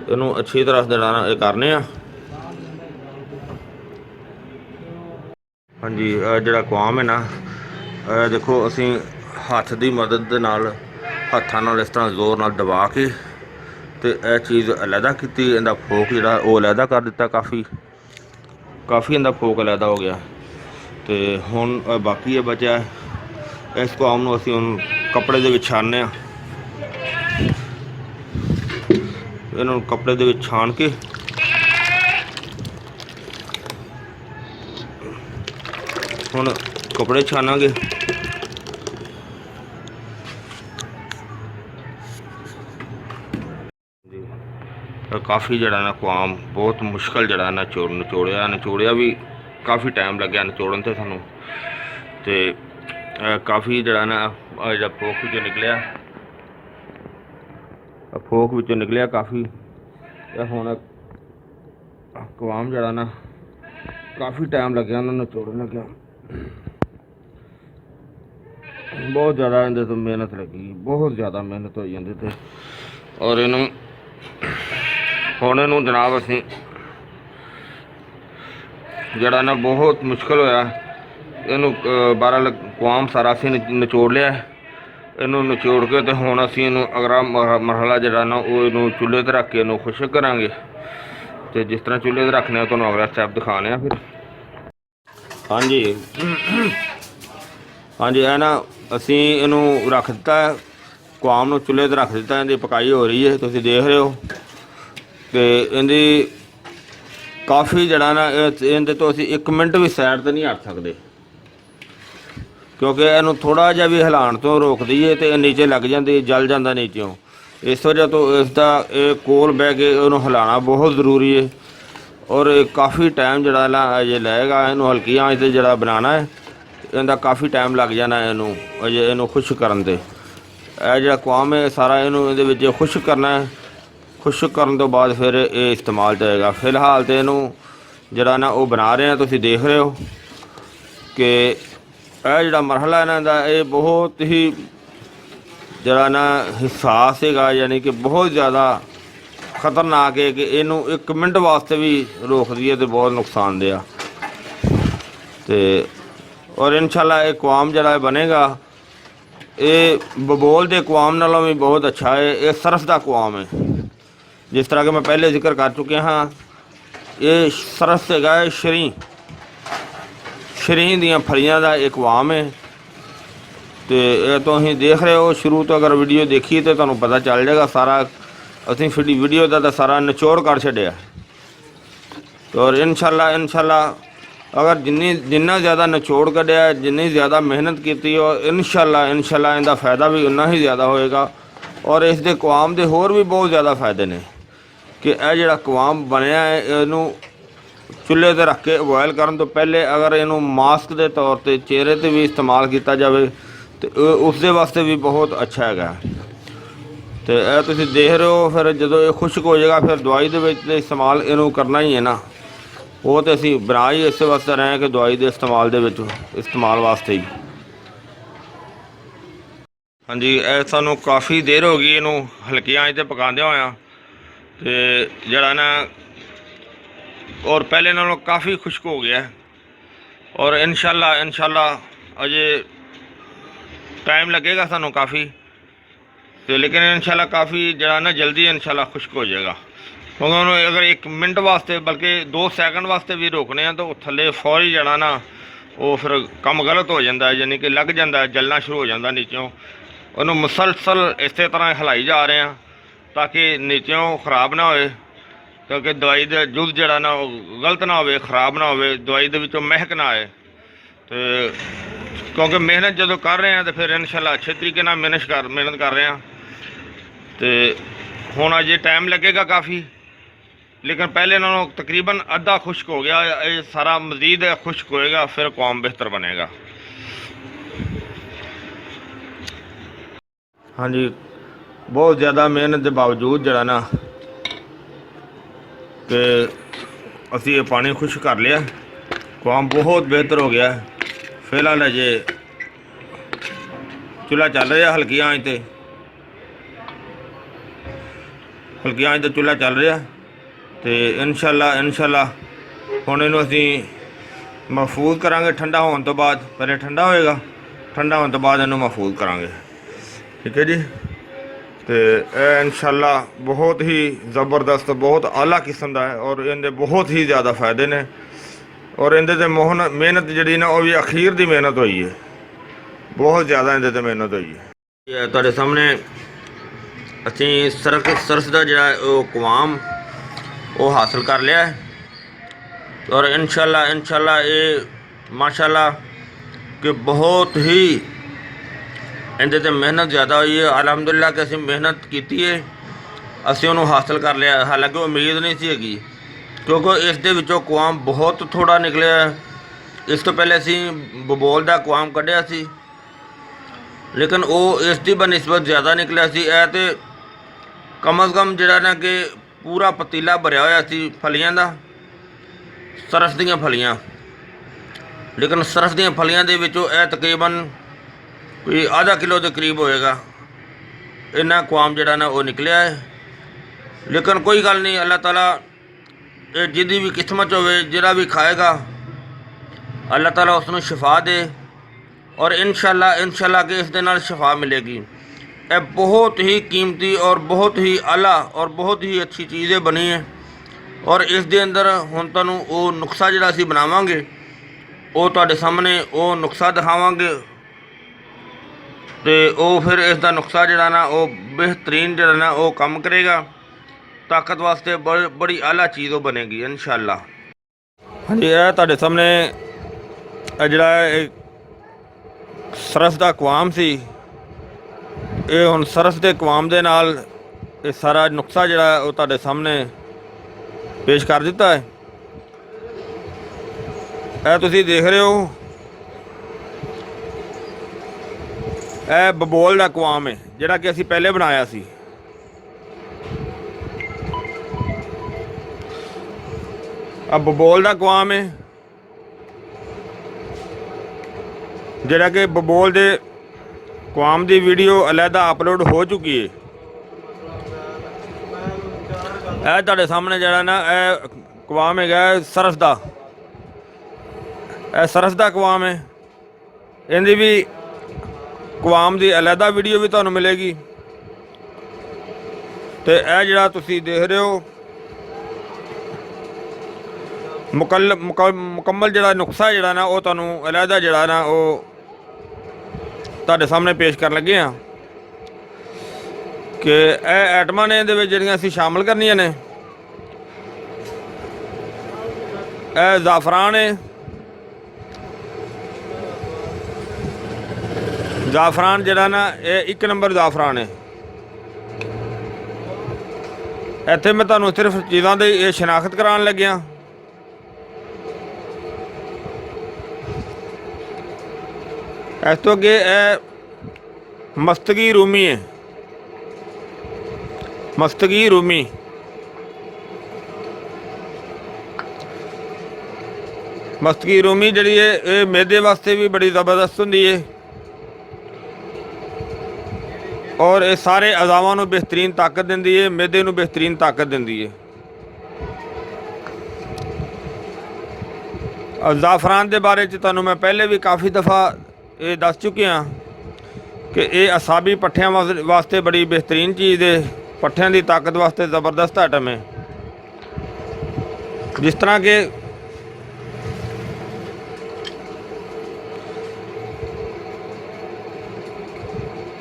ਇਹਨੂੰ ਅੱਛੀ ਤਰ੍ਹਾਂ ਜਿਹੜਾ ਨਾ ਇਹ ਕਰਨੇ ਆ। ਹਾਂਜੀ, ਜਿਹੜਾ ਕੁਆਮ ਹੈ ਨਾ, ਦੇਖੋ ਅਸੀਂ ਹੱਥ ਦੀ ਮਦਦ ਦੇ ਨਾਲ ਹੱਥਾਂ ਨਾਲ ਇਸ ਤਰ੍ਹਾਂ ਜ਼ੋਰ ਨਾਲ ਦਬਾ ਕੇ ਤੇ ਇਹ ਚੀਜ਼ ਅਲੱਗਾ ਕੀਤੀ। ਇਹਦਾ ਫੋਕ ਜਿਹੜਾ ਉਹ ਅਲੱਗਾ ਕਰ ਦਿੱਤਾ, ਕਾਫੀ ਇਹਦਾ ਫੋਕ ਅਲੱਗਾ ਹੋ ਗਿਆ। ਤੇ ਹੁਣ ਬਾਕੀ ਇਹ ਬਚਿਆ, ਇਸ ਕੁਆਮ ਨੂੰ ਅਸੀਂ ਹੁਣ ਕੱਪੜੇ ਦੇ ਵਿੱਚ ਛਾਣਨੇ ਆ। ਇਹਨੂੰ ਕੱਪੜੇ ਦੇ ਵਿੱਚ ਛਾਣ ਕੇ ਹੁਣ ਕੱਪੜੇ ਛਾਨਾਂਗੇ। ਕਾਫੀ ਜਿਹੜਾ ਨਾ ਕੁਆਮ ਬਹੁਤ ਮੁਸ਼ਕਿਲ ਜਿਹੜਾ ਨਾ ਨਿਚੋੜਿਆ ਵੀ ਕਾਫੀ ਟਾਈਮ ਲੱਗਿਆ ਨਿਚੋੜਨ ਤੇ ਸਾਨੂੰ। ਤੇ ਕਾਫੀ ਜਿਹੜਾ ਨਾ ਜਿਹੜਾ ਫੋਕ ਵਿੱਚੋਂ ਨਿਕਲਿਆ ਕਾਫੀ। ਤੇ ਹੁਣ ਕੁਆਮ ਜਿਹੜਾ ਨਾ ਕਾਫੀ ਟਾਈਮ ਲੱਗਿਆ ਉਹਨਾਂ ਨੂੰ ਨਿਚੋੜਨ ਲੱਗਿਆ, ਬਹੁਤ ਜ਼ਿਆਦਾ ਇਹਦੇ ਤੋਂ ਮਿਹਨਤ ਲੱਗੀ, ਬਹੁਤ ਜ਼ਿਆਦਾ ਮਿਹਨਤ ਹੋਈ ਜਾਂਦੀ ਤੇ। ਔਰ ਇਹਨੂੰ ਹੁਣ ਇਹਨੂੰ ਜਨਾਬ ਅਸੀਂ ਜਿਹੜਾ ਨਾ ਬਹੁਤ ਮੁਸ਼ਕਿਲ ਹੋਇਆ ਇਹਨੂੰ ਬਹਰਹਾਲ ਕੁਆਮ ਸਾਰਾ ਅਸੀਂ ਨਿਚੋੜ ਲਿਆ। ਇਹਨੂੰ ਨਿਚੋੜ ਕੇ ਤੇ ਹੁਣ ਅਸੀਂ ਇਹਨੂੰ ਅਗਲਾ ਮਰਹਲਾ ਜਿਹੜਾ ਨਾ ਉਹ ਇਹਨੂੰ ਚੁੱਲ੍ਹੇ 'ਤੇ ਰੱਖ ਕੇ ਇਹਨੂੰ ਖੁਸ਼ਕ ਕਰਾਂਗੇ। ਤੇ ਜਿਸ ਤਰ੍ਹਾਂ ਚੁੱਲ੍ਹੇ 'ਤੇ ਰੱਖਣੇ ਤੁਹਾਨੂੰ ਅਗਲਾ ਸਟੈਪ ਦਿਖਾਣੇ ਆ ਫਿਰ। ਹਾਂਜੀ, ਇਹ ਨਾ ਅਸੀਂ ਇਹਨੂੰ ਰੱਖ ਦਿੱਤਾ, ਕੁਆਮ ਨੂੰ ਚੁੱਲ੍ਹੇ 'ਤੇ ਰੱਖ ਦਿੱਤਾ। ਇਹਦੀ ਪਕਾਈ ਹੋ ਰਹੀ ਹੈ, ਤੁਸੀਂ ਦੇਖ ਰਹੇ ਹੋ। ਤੇ ਇਹਦੀ ਕਾਫੀ ਜਿਹੜਾ ਨਾ ਇਹਦੇ ਤੋਂ ਅਸੀਂ 1 ਮਿੰਟ ਵੀ ਸਾਈਡ 'ਤੇ ਨਹੀਂ ਹਟ ਸਕਦੇ, ਕਿਉਂਕਿ ਇਹਨੂੰ ਥੋੜ੍ਹਾ ਜਿਹਾ ਵੀ ਹਿਲਾਉਣ ਤੋਂ ਰੋਕ ਦਈਏ ਤੇ ਨੀਚੇ ਲੱਗ ਜਾਂਦੀ, ਜਲ ਜਾਂਦਾ ਨੀਚਿਓਂ। ਇਸ ਵਜ੍ਹਾ ਤੋਂ ਇਸ ਦਾ ਇਹ ਕੋਲ ਬਹਿ ਕੇ ਉਹਨੂੰ ਹਿਲਾਉਣਾ ਬਹੁਤ ਜ਼ਰੂਰੀ ਹੈ। ਔਰ ਇਹ ਕਾਫੀ ਟਾਈਮ ਜਿਹੜਾ ਨਾ ਅਜੇ ਲਏਗਾ। ਇਹਨੂੰ ਹਲਕੀ ਆਂਚ 'ਤੇ ਜਿਹੜਾ ਬਣਾਉਣਾ ਹੈ, ਇਹਦਾ ਕਾਫੀ ਟਾਈਮ ਲੱਗ ਜਾਣਾ ਅਜੇ ਇਹਨੂੰ ਖੁਸ਼ਕ ਕਰਨ 'ਤੇ। ਇਹ ਜਿਹੜਾ ਕੁਆਮ ਹੈ ਸਾਰਾ ਇਹਨੂੰ ਇਹਦੇ ਵਿੱਚ ਖੁਸ਼ਕ ਕਰਨਾ ਹੈ। ਖੁਸ਼ਕ ਕਰਨ ਤੋਂ ਬਾਅਦ ਫਿਰ ਇਹ ਇਸਤੇਮਾਲ 'ਚ ਆਏਗਾ। ਫਿਲਹਾਲ ਤਾਂ ਇਹਨੂੰ ਜਿਹੜਾ ਨਾ ਉਹ ਬਣਾ ਰਹੇ ਹਾਂ, ਤੁਸੀਂ ਦੇਖ ਰਹੇ ਹੋ ਕਿ ਇਹ ਜਿਹੜਾ ਮਰਹਲਾ ਇਹਨਾਂ ਦਾ ਇਹ ਬਹੁਤ ਹੀ ਜਿਹੜਾ ਨਾ ਹਿਸਾਸ ਹੈਗਾ, ਯਾਨੀ ਕਿ ਬਹੁਤ ਜ਼ਿਆਦਾ ਖਤਰਨਾਕ ਹੈ ਕਿ ਇਹਨੂੰ 1 ਮਿੰਟ ਵਾਸਤੇ ਵੀ ਰੋਕ ਦਈਏ ਤਾਂ ਬਹੁਤ ਨੁਕਸਾਨਦੇਹ ਆ। ਤੇ ਔਰ ਇਨਸ਼ਾਅੱਲਾ ਇਹ ਕੁਆਮ ਜਿਹੜਾ ਬਣੇਗਾ ਇਹ ਬਬੋਲ ਦੇ ਕੁਆਮ ਨਾਲੋਂ ਵੀ ਬਹੁਤ ਅੱਛਾ ਹੈ। ਇਹ ਸਰਸ ਦਾ ਕੁਆਮ ਹੈ, ਜਿਸ ਤਰ੍ਹਾਂ ਕਿ ਮੈਂ ਪਹਿਲੇ ਜ਼ਿਕਰ ਕਰ ਚੁੱਕਿਆ ਹਾਂ। ਇਹ ਸਰਸ ਹੈਗਾ ਹੈ, ਸ਼ਰੀਂ ਦੀਆਂ ਫਲੀਆਂ ਦਾ ਇਹ ਕੁਆਮ ਹੈ। ਤੇ ਇਹ ਤੁਸੀਂ ਦੇਖ ਰਹੇ ਹੋ, ਸ਼ੁਰੂ ਤੋਂ ਅਗਰ ਵੀਡੀਓ ਦੇਖੀ ਤਾਂ ਤੁਹਾਨੂੰ ਪਤਾ ਚੱਲ ਜਾਏਗਾ ਸਾਰਾ। ਅਸੀਂ ਵੀਡੀਓ ਦਾ ਤਾਂ ਸਾਰਾ ਨਿਚੋੜ ਕਰ ਛੱਡਿਆ। ਔਰ ਇਨਸ਼ਾਅੱਲਾ ਅਗਰ ਜਿੰਨਾ ਜ਼ਿਆਦਾ ਨਿਚੋੜ ਕੱਢਿਆ, ਜਿੰਨੀ ਜ਼ਿਆਦਾ ਮਿਹਨਤ ਕੀਤੀ, ਔਰ ਇਨਸ਼ਾਅੱਲਾ ਇਹਦਾ फ़ायदा ਵੀ ਉਨਾ ਹੀ ਜ਼ਿਆਦਾ ਹੋਏਗਾ। ਔਰ ਇਸ ਦੇ ਕੁਆਮ ਦੇ ਹੋਰ ਵੀ ਬਹੁਤ ਜ਼ਿਆਦਾ फ़ायदे ਨੇ। ਕਿ ਇਹ ਜਿਹੜਾ ਕਵਾਮ ਬਣਿਆ ਹੈ ਇਹਨੂੰ ਚੁੱਲ੍ਹੇ 'ਤੇ ਰੱਖ ਕੇ ਬੋਇਲ ਕਰਨ ਤੋਂ ਪਹਿਲੇ ਅਗਰ ਇਹਨੂੰ ਮਾਸਕ ਦੇ ਤੌਰ 'ਤੇ ਚਿਹਰੇ 'ਤੇ ਵੀ ਇਸਤੇਮਾਲ ਕੀਤਾ ਜਾਵੇ ਤੇ ਉਸ ਦੇ ਵਾਸਤੇ ਵੀ ਬਹੁਤ ਅੱਛਾ ਹੈਗਾ। ਤੇ ਇਹ ਤੁਸੀਂ ਦੇਖ ਰਹੇ ਹੋ। ਫਿਰ ਜਦੋਂ ਇਹ ਖੁਸ਼ਕ ਹੋ ਜਾਏਗਾ ਫਿਰ ਦਵਾਈ ਦੇ ਵਿੱਚ ਇਸਤੇਮਾਲ ਇਹਨੂੰ ਕਰਨਾ ਹੀ ਹੈ ਨਾ। ਉਹ ਤਾਂ ਅਸੀਂ ਬਣਾ ਹੀ ਇਸੇ ਵਾਸਤੇ ਰਹੇ ਹਾਂ ਕਿ ਦਵਾਈ ਦੇ ਇਸਤੇਮਾਲ ਦੇ ਵਿੱਚ ਇਸਤੇਮਾਲ ਵਾਸਤੇ ਹੀ। ਹਾਂਜੀ, ਇਹ ਸਾਨੂੰ ਕਾफ़ी ਦੇਰ ਹੋ ਗਈ ਇਹਨੂੰ ਹਲਕੀ ਆਂਚ 'ਤੇ ਪਕਾਉਂਦਿਆਂ ਹੋਇਆਂ। ਤੇ ਜਿਹੜਾ ਨਾ ਔਰ ਪਹਿਲੇ ਨਾਲੋਂ ਕਾफ़ी ਖੁਸ਼ਕ ਹੋ ਗਿਆ। ਔਰ ਇਨਸ਼ਾਅੱਲਾ ਅਜੇ टाइम लगेगा सानू काफ़ी, तो लेकिन इंशाल्लाह काफ़ी जरा ना जल्दी इंशाल्लाह खुश्क हो जाएगा। क्योंकि उन्होंने अगर 1 मिनट वास्ते बल्कि 2 सेकंड वास्ते भी रोकने हैं तो थले फौरी जरा ना वो फिर काम गलत हो जाता है, यानी कि लग जाता है, जलना शुरू हो जाता नीचों। उन्होंने मुसलसल इस तरह हिलाई जा रहे हैं ताकि नीचों खराब ना हो, क्योंकि दवाई का जुज जरा ना गलत ना हो, खराब ना हो, दवाई के विचों महक ना आए। तो क्योंकि मेहनत जो कर रहे हैं तो फिर इंशाल्लाह अच्छे तरीके ना मेहनत कर रहे हैं। तो हुण अजे टाइम लगेगा काफ़ी, लेकिन पहले नालों तकरीबन अद्धा खुश्क हो गया। ये सारा मज़ीद खुश्क होएगा फिर कौम बेहतर बनेगा। हाँ जी, बहुत ज़्यादा मेहनत के बावजूद जरा ना कि असी ये पानी खुश्क कर लिया, कौम बहुत बेहतर हो गया। फिलहाल अजे चूल्हा चल रहा हल्की आंच ते, हल्की आंच ते चूल्हा चल रहा। तो इंशाल्लाह हुण इहनूं असीं महफूज करांगे ठंडा होने तो बाद। पहले ठंडा होएगा, ठंडा होने तो बाद इहनूं महफूज करांगे। ठीक है जी। तो इंशाल्लाह बहुत ही ज़बरदस्त, बहुत आला किस्म का है और इहदे बहुत ही ज़्यादा फ़ायदे ने। और इहदे ते मेहनत जिहड़ी ना वो भी अखीर दी मेहनत हुई है, बहुत ज़्यादा इहदे ते मेहनत हुई है। तुहाडे सामने असीं सरस का जिहड़ा वो कवाम वो हासिल कर लिया है। और इंशाल्लाह ये माशाल्लाह कि बहुत ही इहदे ते मेहनत ज़्यादा हुई है। अलहमदुलिल्लाह कि असीं मेहनत की है, असीं उहनूं हासिल कर लिया। हालांकि उम्मीद नहीं सी हैगी, क्योंकि इस दे विचों कवाम बहुत थोड़ा निकलिया। इस तो पहले असीं बबोल का कवाम कढ़िया सी, लेकिन वो इसकी बनिस्बत ज़्यादा निकलिया सी। ऐ ते कम अज़ कम जिहड़ा ना कि पूरा पतीला भरिया होया सी फलियां दा, सरस दीयां फलियां। लेकिन सरस दीयां फलियां दे विचों ऐ तकरीबन कोई आधा किलो के करीब होएगा इन्ना कवाम जिहड़ा ना वो निकलिया है। लेकिन कोई गल नहीं, अल्लाह ताला जिहदी भी किस्मत होवे, जिहड़ा भी खाएगा अल्लाह ताला उसनूं शिफा दे। और इंशाल्लाह कि इस दे नाल शिफा मिलेगी। यह बहुत ही कीमती और बहुत ही आला और बहुत ही अच्छी चीज़ें बनी है। और इस दे अंदर हुण तुहानूं वो नुस्खा जिहड़ा असीं बनावांगे वो तुहाडे सामने वो नुस्खा दिखावांगे। तो वो फिर इसका नुस्खा जिहड़ा ना वो बेहतरीन जिहड़ा ना वो काम करेगा, ताकत वास्ते बड़ी आला चीज़ वो बनेगी इंशाल्लाह। हाँ जी, यह तुहाडे सामने जिहड़ा सरस का कवाम सी, ये हुण सरस के कवाम दे नाल ये सारा नुस्खा जिहड़ा वो तुहाडे सामने पेश कर दिता है। यह तुसीं देख रहे हो, यह बबोल का कवाम है जिहड़ा कि असीं पहले बनाया सी। अब बबोल का कवाम है जिहड़ा कि बबोल दे कवाम की वीडियो अलहदा अपलोड हो चुकी है। यह तुहाडे सामने जिहड़ा ना यह कवाम है सरस का, यह सरस का कवाम है। इहदी भी कवाम की अलहदा वीडियो भी तुहानूं मिलेगी। तो यह जिहड़ा तुसीं देख रहे हो मुकम्मल जिहड़ा नुस्खा जिहड़ा ना वो तुहानूं अलहदा जिहड़ा ना वो तुहाडे सामने पेश कर लगे हाँ कि यह आइटमां ने इहदे विच जिहड़ियां असीं शामिल करनियां ने। यह ज़ाफ़रान है, ज़ाफ़रान जिहड़ा ना ये 1 नंबर ज़ाफ़रान है। ਇੱਥੇ ਮੈਂ ਤੁਹਾਨੂੰ ਸਿਰਫ ਚੀਜ਼ਾਂ ਦੀ ਇਹ ਸ਼ਨਾਖਤ ਕਰਾਉਣ ਲੱਗਿਆ। ਇਸ ਤੋਂ ਅੱਗੇ ਇਹ ਮਸਤਕੀ ਰੂਮੀ ਹੈ। ਮਸਤਕੀ ਰੂਮੀ ਮਸਤਕੀ ਰੂਮੀ ਜਿਹੜੀ ਹੈ ਇਹ ਮੈਦੇ ਵਾਸਤੇ ਵੀ ਬੜੀ ਜ਼ਬਰਦਸਤ ਹੁੰਦੀ ਹੈ ਔਰ ਇਹ ਸਾਰੇ ਅਜ਼ਾਵਾਂ ਨੂੰ ਬਿਹਤਰੀਨ ਤਾਕਤ ਦਿੰਦੀ ਹੈ, ਮੈਦੇ ਨੂੰ ਬਿਹਤਰੀਨ ਤਾਕਤ ਦਿੰਦੀ ਹੈ। ਜ਼ਾਫਰਾਨ ਦੇ ਬਾਰੇ 'ਚ ਤੁਹਾਨੂੰ ਮੈਂ ਪਹਿਲੇ ਵੀ ਕਾफ़ੀ ਦफ़ਾ ਇਹ ਦੱਸ ਚੁੱਕਿਆ ਕਿ ਇਹ ਅਸਾਬੀ ਪੱਠਿਆਂ ਵਾਸਤੇ ਬੜੀ ਬਿਹਤਰੀਨ ਚੀਜ਼ ਹੈ, ਪੱਠਿਆਂ ਦੀ ਤਾਕਤ ਵਾਸਤੇ ਜ਼ਬਰਦਸਤ ਆਈਟਮ ਹੈ। ਜਿਸ ਤਰ੍ਹਾਂ ਕਿ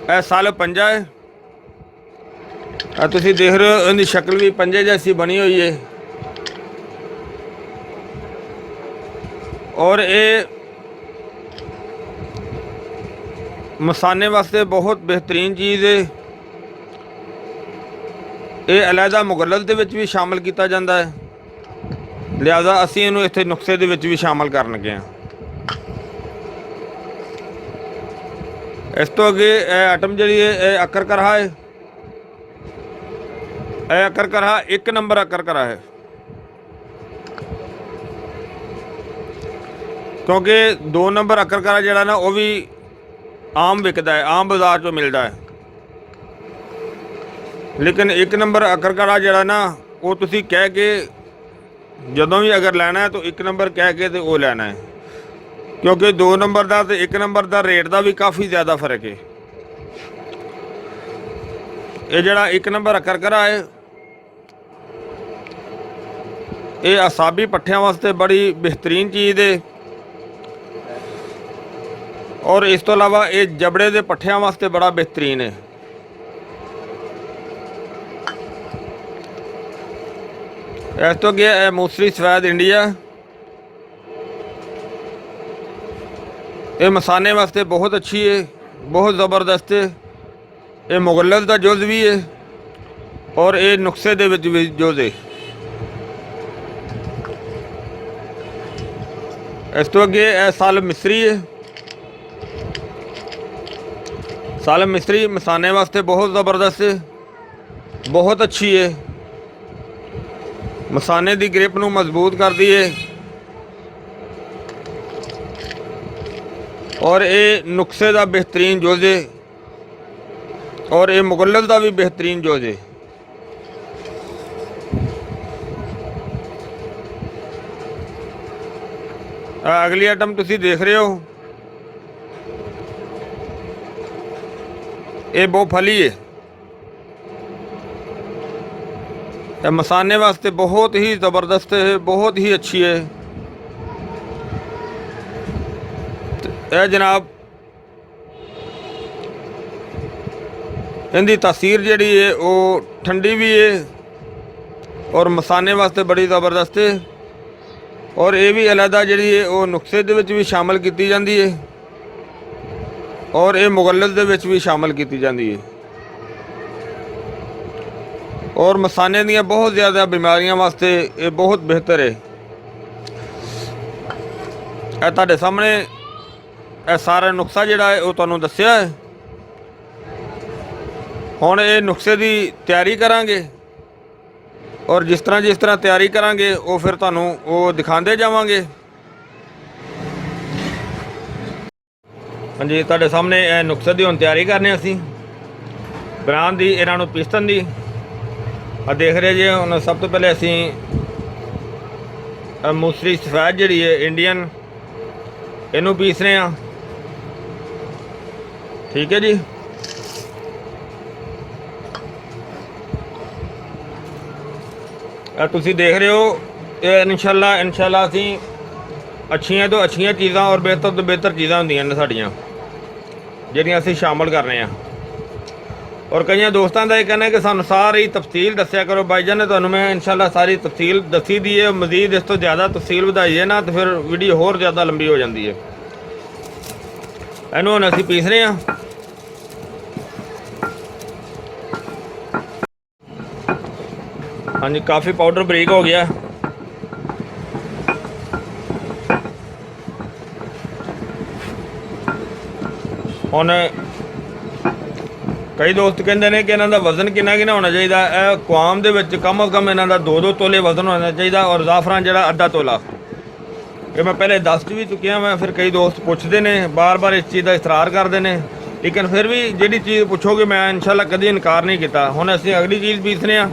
ਇਹ ਸਾਲ ਪੰਜਾ ਹੈ, ਤੁਸੀਂ ਦੇਖ ਰਹੇ ਹੋ ਇਹਦੀ ਸ਼ਕਲ ਵੀ ਪੰਜੇ ਜੈਸੀ ਬਣੀ ਹੋਈ ਹੈ ਔਰ ਇਹ ਮਸਾਨੇ ਵਾਸਤੇ ਬਹੁਤ ਬਿਹਤਰੀਨ ਚੀਜ਼ ਹੈ। ਇਹ ਅਲੱਗਾ ਮੁਗੱਲਤ ਦੇ ਵਿੱਚ ਵੀ ਸ਼ਾਮਲ ਕੀਤਾ ਜਾਂਦਾ ਹੈ, ਲਿਹਾਜ਼ਾ ਅਸੀਂ ਇਹਨੂੰ ਇੱਥੇ ਨੁਕਸੇ ਦੇ ਵਿੱਚ ਵੀ ਸ਼ਾਮਲ ਕਰਨ ਲੱਗੇ ਹਾਂ। ਇਸ ਤੋਂ ਅੱਗੇ ਇਹ ਆਈਟਮ ਜਿਹੜੀ ਹੈ ਇਹ ਅਕਰ ਕਰਹਾ ਹੈ। ਇਹ ਅਕਰ ਕਰਹਾ 1 ਨੰਬਰ ਅਕਰ ਕਰਹਾ ਹੈ, ਕਿਉਂਕਿ 2 ਨੰਬਰ ਅਕਰ ਕਰਹਾ ਜਿਹੜਾ ਨਾ ਉਹ ਵੀ ਆਮ ਵਿਕਦਾ ਹੈ, ਆਮ ਬਾਜ਼ਾਰ 'ਚੋਂ ਮਿਲਦਾ ਹੈ। ਲੇਕਿਨ 1 ਨੰਬਰ ਅਕਰ ਕਰਹਾ ਜਿਹੜਾ ਨਾ ਉਹ ਤੁਸੀਂ ਕਹਿ ਕੇ ਜਦੋਂ ਵੀ ਅਗਰ ਲੈਣਾ ਹੈ ਤਾਂ 1 ਨੰਬਰ ਕਹਿ ਕੇ ਤੇ ਉਹ ਲੈਣਾ ਹੈ, ਕਿਉਂਕਿ 2 ਨੰਬਰ ਦਾ ਤੇ 1 ਨੰਬਰ ਦਾ ਰੇਟ ਦਾ ਵੀ ਕਾफ़ੀ ज़्यादा फ़र्क है। ये जड़ा 1 नंबर अकर करा है ये असाबी पट्ठियां वास्ते बड़ी बेहतरीन चीज़ है और इस तो अलावा ये जबड़े के पट्ठियां वास्ते बड़ा बेहतरीन है। इस तो अगे मूसरी सफेद इंडिया, ये मसाने वास्ते बहुत अच्छी है, बहुत ज़बरदस्त है। ये मुगल्लत का जुज़ भी है और ये नुस्खे दे विच भी जुज़ है। इस तो अगे साल मिस्री है। साल मिस्री मसाने वास्ते बहुत ज़बरदस्त है, बहुत अच्छी है। मसाने की ग्रिप नूं मजबूत करती है और ये नुस्खे का बेहतरीन जुज़ है और ये मुगल्लत का भी बेहतरीन जुज़ है। अगली आइटम तुसी देख रहे हो ये बोफली है। ये मसाने वास्ते बहुत ही ज़बरदस्त है, बहुत ही अच्छी है। यह जनाब इनकी तासीर जिहड़ी है वो ठंडी भी है और मसाने वास्ते बड़ी ज़बरदस्त है और ये भी अलहदा जिहड़ी है वो नुस्खे दे विच भी शामिल की जाती है और ये मुगल्लत दे विच भी शामिल की जाती है और मसाने दी बहुत ज़्यादा बीमारियां वास्ते ये बहुत बेहतर है। यह तुहाडे सामने यह सारा नुस्खा जिहड़ा है वो तुहानूं दस्सिया है। हुण ये नुस्खे की तैयारी करांगे और जिस तरह तैयारी करांगे वो फिर तुहानूं वो दिखाते जावांगे। हाँ जी, तुहाडे सामने यह नुस्खे की हुण तैयारी करने असीं बनाउण दी, इन्हां नूं पीसण दी। देख रहे जी हुण सब तो पहले असीं मूसरी सफेद जिहड़ी है इंडियन इनू पीस रहे हैं। ठीक है जी, तुसी देख रहे हो ये इंशाल्लाह असीं अच्छियां तो अच्छियां चीज़ां और बेहतर तो बेहतर चीज़ां होंदियां ने साडियां जिहड़ियां असीं शामिल कर रहे हैं। और कई दोस्तों का यह कहना है कि सानू सारी तफसील दस्या करो। भाईजान ने तुहानू मैं इंशाल्लाह सारी तफसील दसी दी है, मजीद इस तो ज़्यादा तफसील वधाई है ना तो फिर वीडियो होर ज़्यादा लंबी हो जाती है। इनू हुण असीं पीस रहे हैं। हाँ जी, काफ़ी पाउडर बरीक हो गया। ਹੁਣ ਕਈ ਦੋਸਤ ਕਹਿੰਦੇ ਨੇ ਕਿ ਇਹਨਾਂ ਦਾ ਵਜ਼ਨ ਕਿੰਨਾ ਕਿੰਨਾ ਹੋਣਾ ਚਾਹੀਦਾ। ਇਹ ਕੁਆਮ ਦੇ ਵਿੱਚ ਕਮ ਅਜ਼ ਕਮ ਇਹਨਾਂ ਦਾ 2-2 ਤੋਲੇ ਵਜ਼ਨ ਹੋਣਾ ਚਾਹੀਦਾ, ਔਰ ਜ਼ਾਫਰਾਨ ਜਿਹੜਾ ਅੱਧਾ ਤੋਲਾ। ਇਹ ਮੈਂ ਪਹਿਲੇ ਦੱਸ ਵੀ ਚੁੱਕਿਆ। ਮੈਂ ਫਿਰ ਕਈ ਦੋਸਤ ਪੁੱਛਦੇ ਨੇ, ਬਾਰ-ਬਾਰ ਇਸ ਚੀਜ਼ ਦਾ ਇਸਰਾਰ ਕਰਦੇ ਨੇ, ਲੇਕਿਨ ਫਿਰ ਵੀ ਜਿਹੜੀ ਚੀਜ਼ ਪੁੱਛੋਗੇ ਮੈਂ ਇਨਸ਼ਾਅੱਲਾ ਕਦੀ ਇਨਕਾਰ ਨਹੀਂ ਕੀਤਾ। ਹੁਣ ਅਸੀਂ ਅਗਲੀ ਚੀਜ਼ ਪੀਸਨੇ ਆ।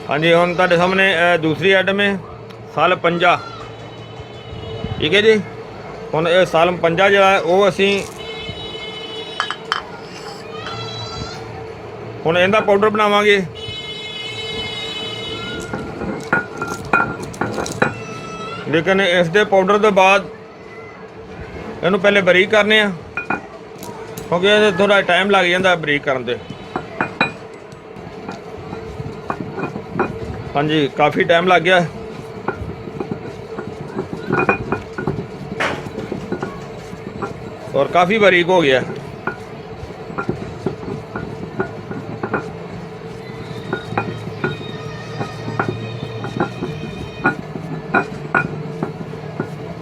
ਹਾਂਜੀ, ਹੁਣ ਤੁਹਾਡੇ ਸਾਹਮਣੇ ਦੂਸਰੀ ਆਈਟਮ ਹੈ ਸਾਲਮ ਪੰਜਾ। ਠੀਕ ਹੈ ਜੀ। ਹੁਣ ਇਹ ਸਾਲਮ ਪੰਜਾ ਜਿਹੜਾ ਉਹ ਅਸੀਂ ਹੁਣ ਇਹਦਾ ਪਾਊਡਰ ਬਣਾਵਾਂਗੇ। ਲੇਕਿਨ ਇਸ ਦੇ ਪਾਊਡਰ ਤੋਂ ਬਾਅਦ ਇਹਨੂੰ ਪਹਿਲੇ ਬਰੀਕ ਕਰਨੇ ਆ, ਕਿਉਂਕਿ ਇਹਦੇ ਥੋੜਾ ਟਾਈਮ ਲੱਗ ਜਾਂਦਾ ਬਰੀਕ ਕਰਨ ਤੇ। ਹਾਂਜੀ, ਕਾफ़ी टाइम लग गया। और काफ़ी बारीक हो गया।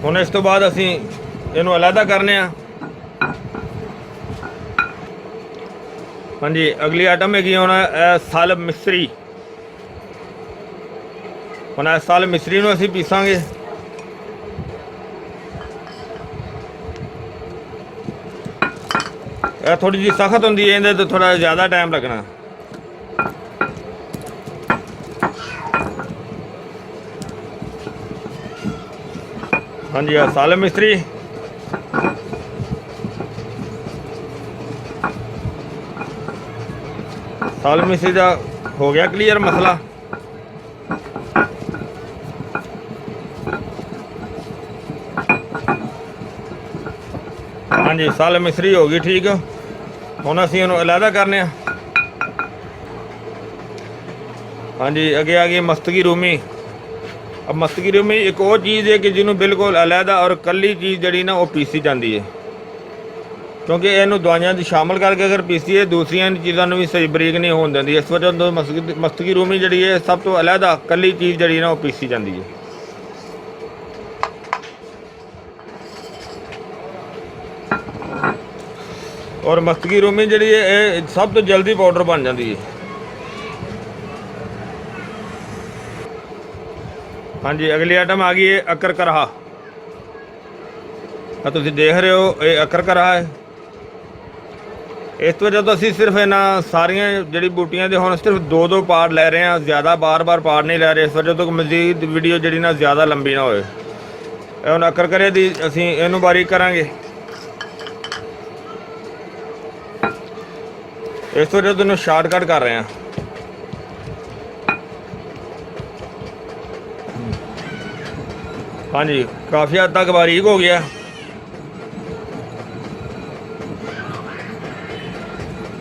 ਹੁਣ ਇਸ ਤੋਂ ਬਾਅਦ ਅਸੀਂ ਇਹਨੂੰ ਅਲੱਗਾ ਕਰਨੇ ਆ। ਹਾਂਜੀ, ਅਗਲੀ ਆਈਟਮ ਹੈਗੀ ਹੁਣ ਸਾਲਮ ਮਿਸਰੀ। ਹੁਣ ਇਸ ਸਾਲ ਮਿਸਰੀ ਨੂੰ ਅਸੀਂ ਪੀਸਾਂਗੇ। ਇਹ ਥੋੜੀ ਜਿਹੀ ਸਖਤ ਹੁੰਦੀ ਹੈ, ਇਹਦੇ ਤੇ ਥੋੜਾ ਜ਼ਿਆਦਾ ਟਾਈਮ ਲੱਗਣਾ। ਹਾਂਜੀ, ਆ ਸਾਲਮ ਮਿਸਰੀ। ਸਾਲਮ ਮਿਸਰੀ ਦਾ ਹੋ ਗਿਆ ਕਲੀਅਰ ਮਸਲਾ। हाँ जी, साल मिसरी हो गई ठीक। हुण असीं इहनूं अलहदा करने। हाँ जी, अगे आ गई मस्तगी रूमी। अब मस्तगी रूमी एक और चीज़ है कि जिन्हों बिल्कुल अलहदा और कली चीज़ जड़ी ना वो पीसी जाती है, क्योंकि इनू दवाइयां दी शामिल करके अगर पीसीए दूसरिया चीज़ों भी सही बरीक नहीं होने देती। इस वजह तो मस्तगी रूमी जी है सब तो अलहदा कली चीज़ जी ना वो पीसी जाती है। और मस्तगी रूमी जी है सब तो जल्दी पाउडर बन जाती है। हाँ जी, अगली आइटम आ गई है अकर करहा। तुम देख रहे हो ये अकर करहा है। इस वजह तो असी सिर्फ इन्होंने सारिया जड़ी बूटियां के हम सिर्फ 2-2 पार्ट लै रहे हैं, ज़्यादा बार-बार पार्ट नहीं लै रहे। इस वजह तो मजीद वीडियो जी ना ज़्यादा लंबी ना होए। हम अकर करे दी असी इनू बारीक करांगे। इस वजह तो शार्टकट कर रहे हैं। हाँ जी, काफ़ी हद तक बारीक हो गया।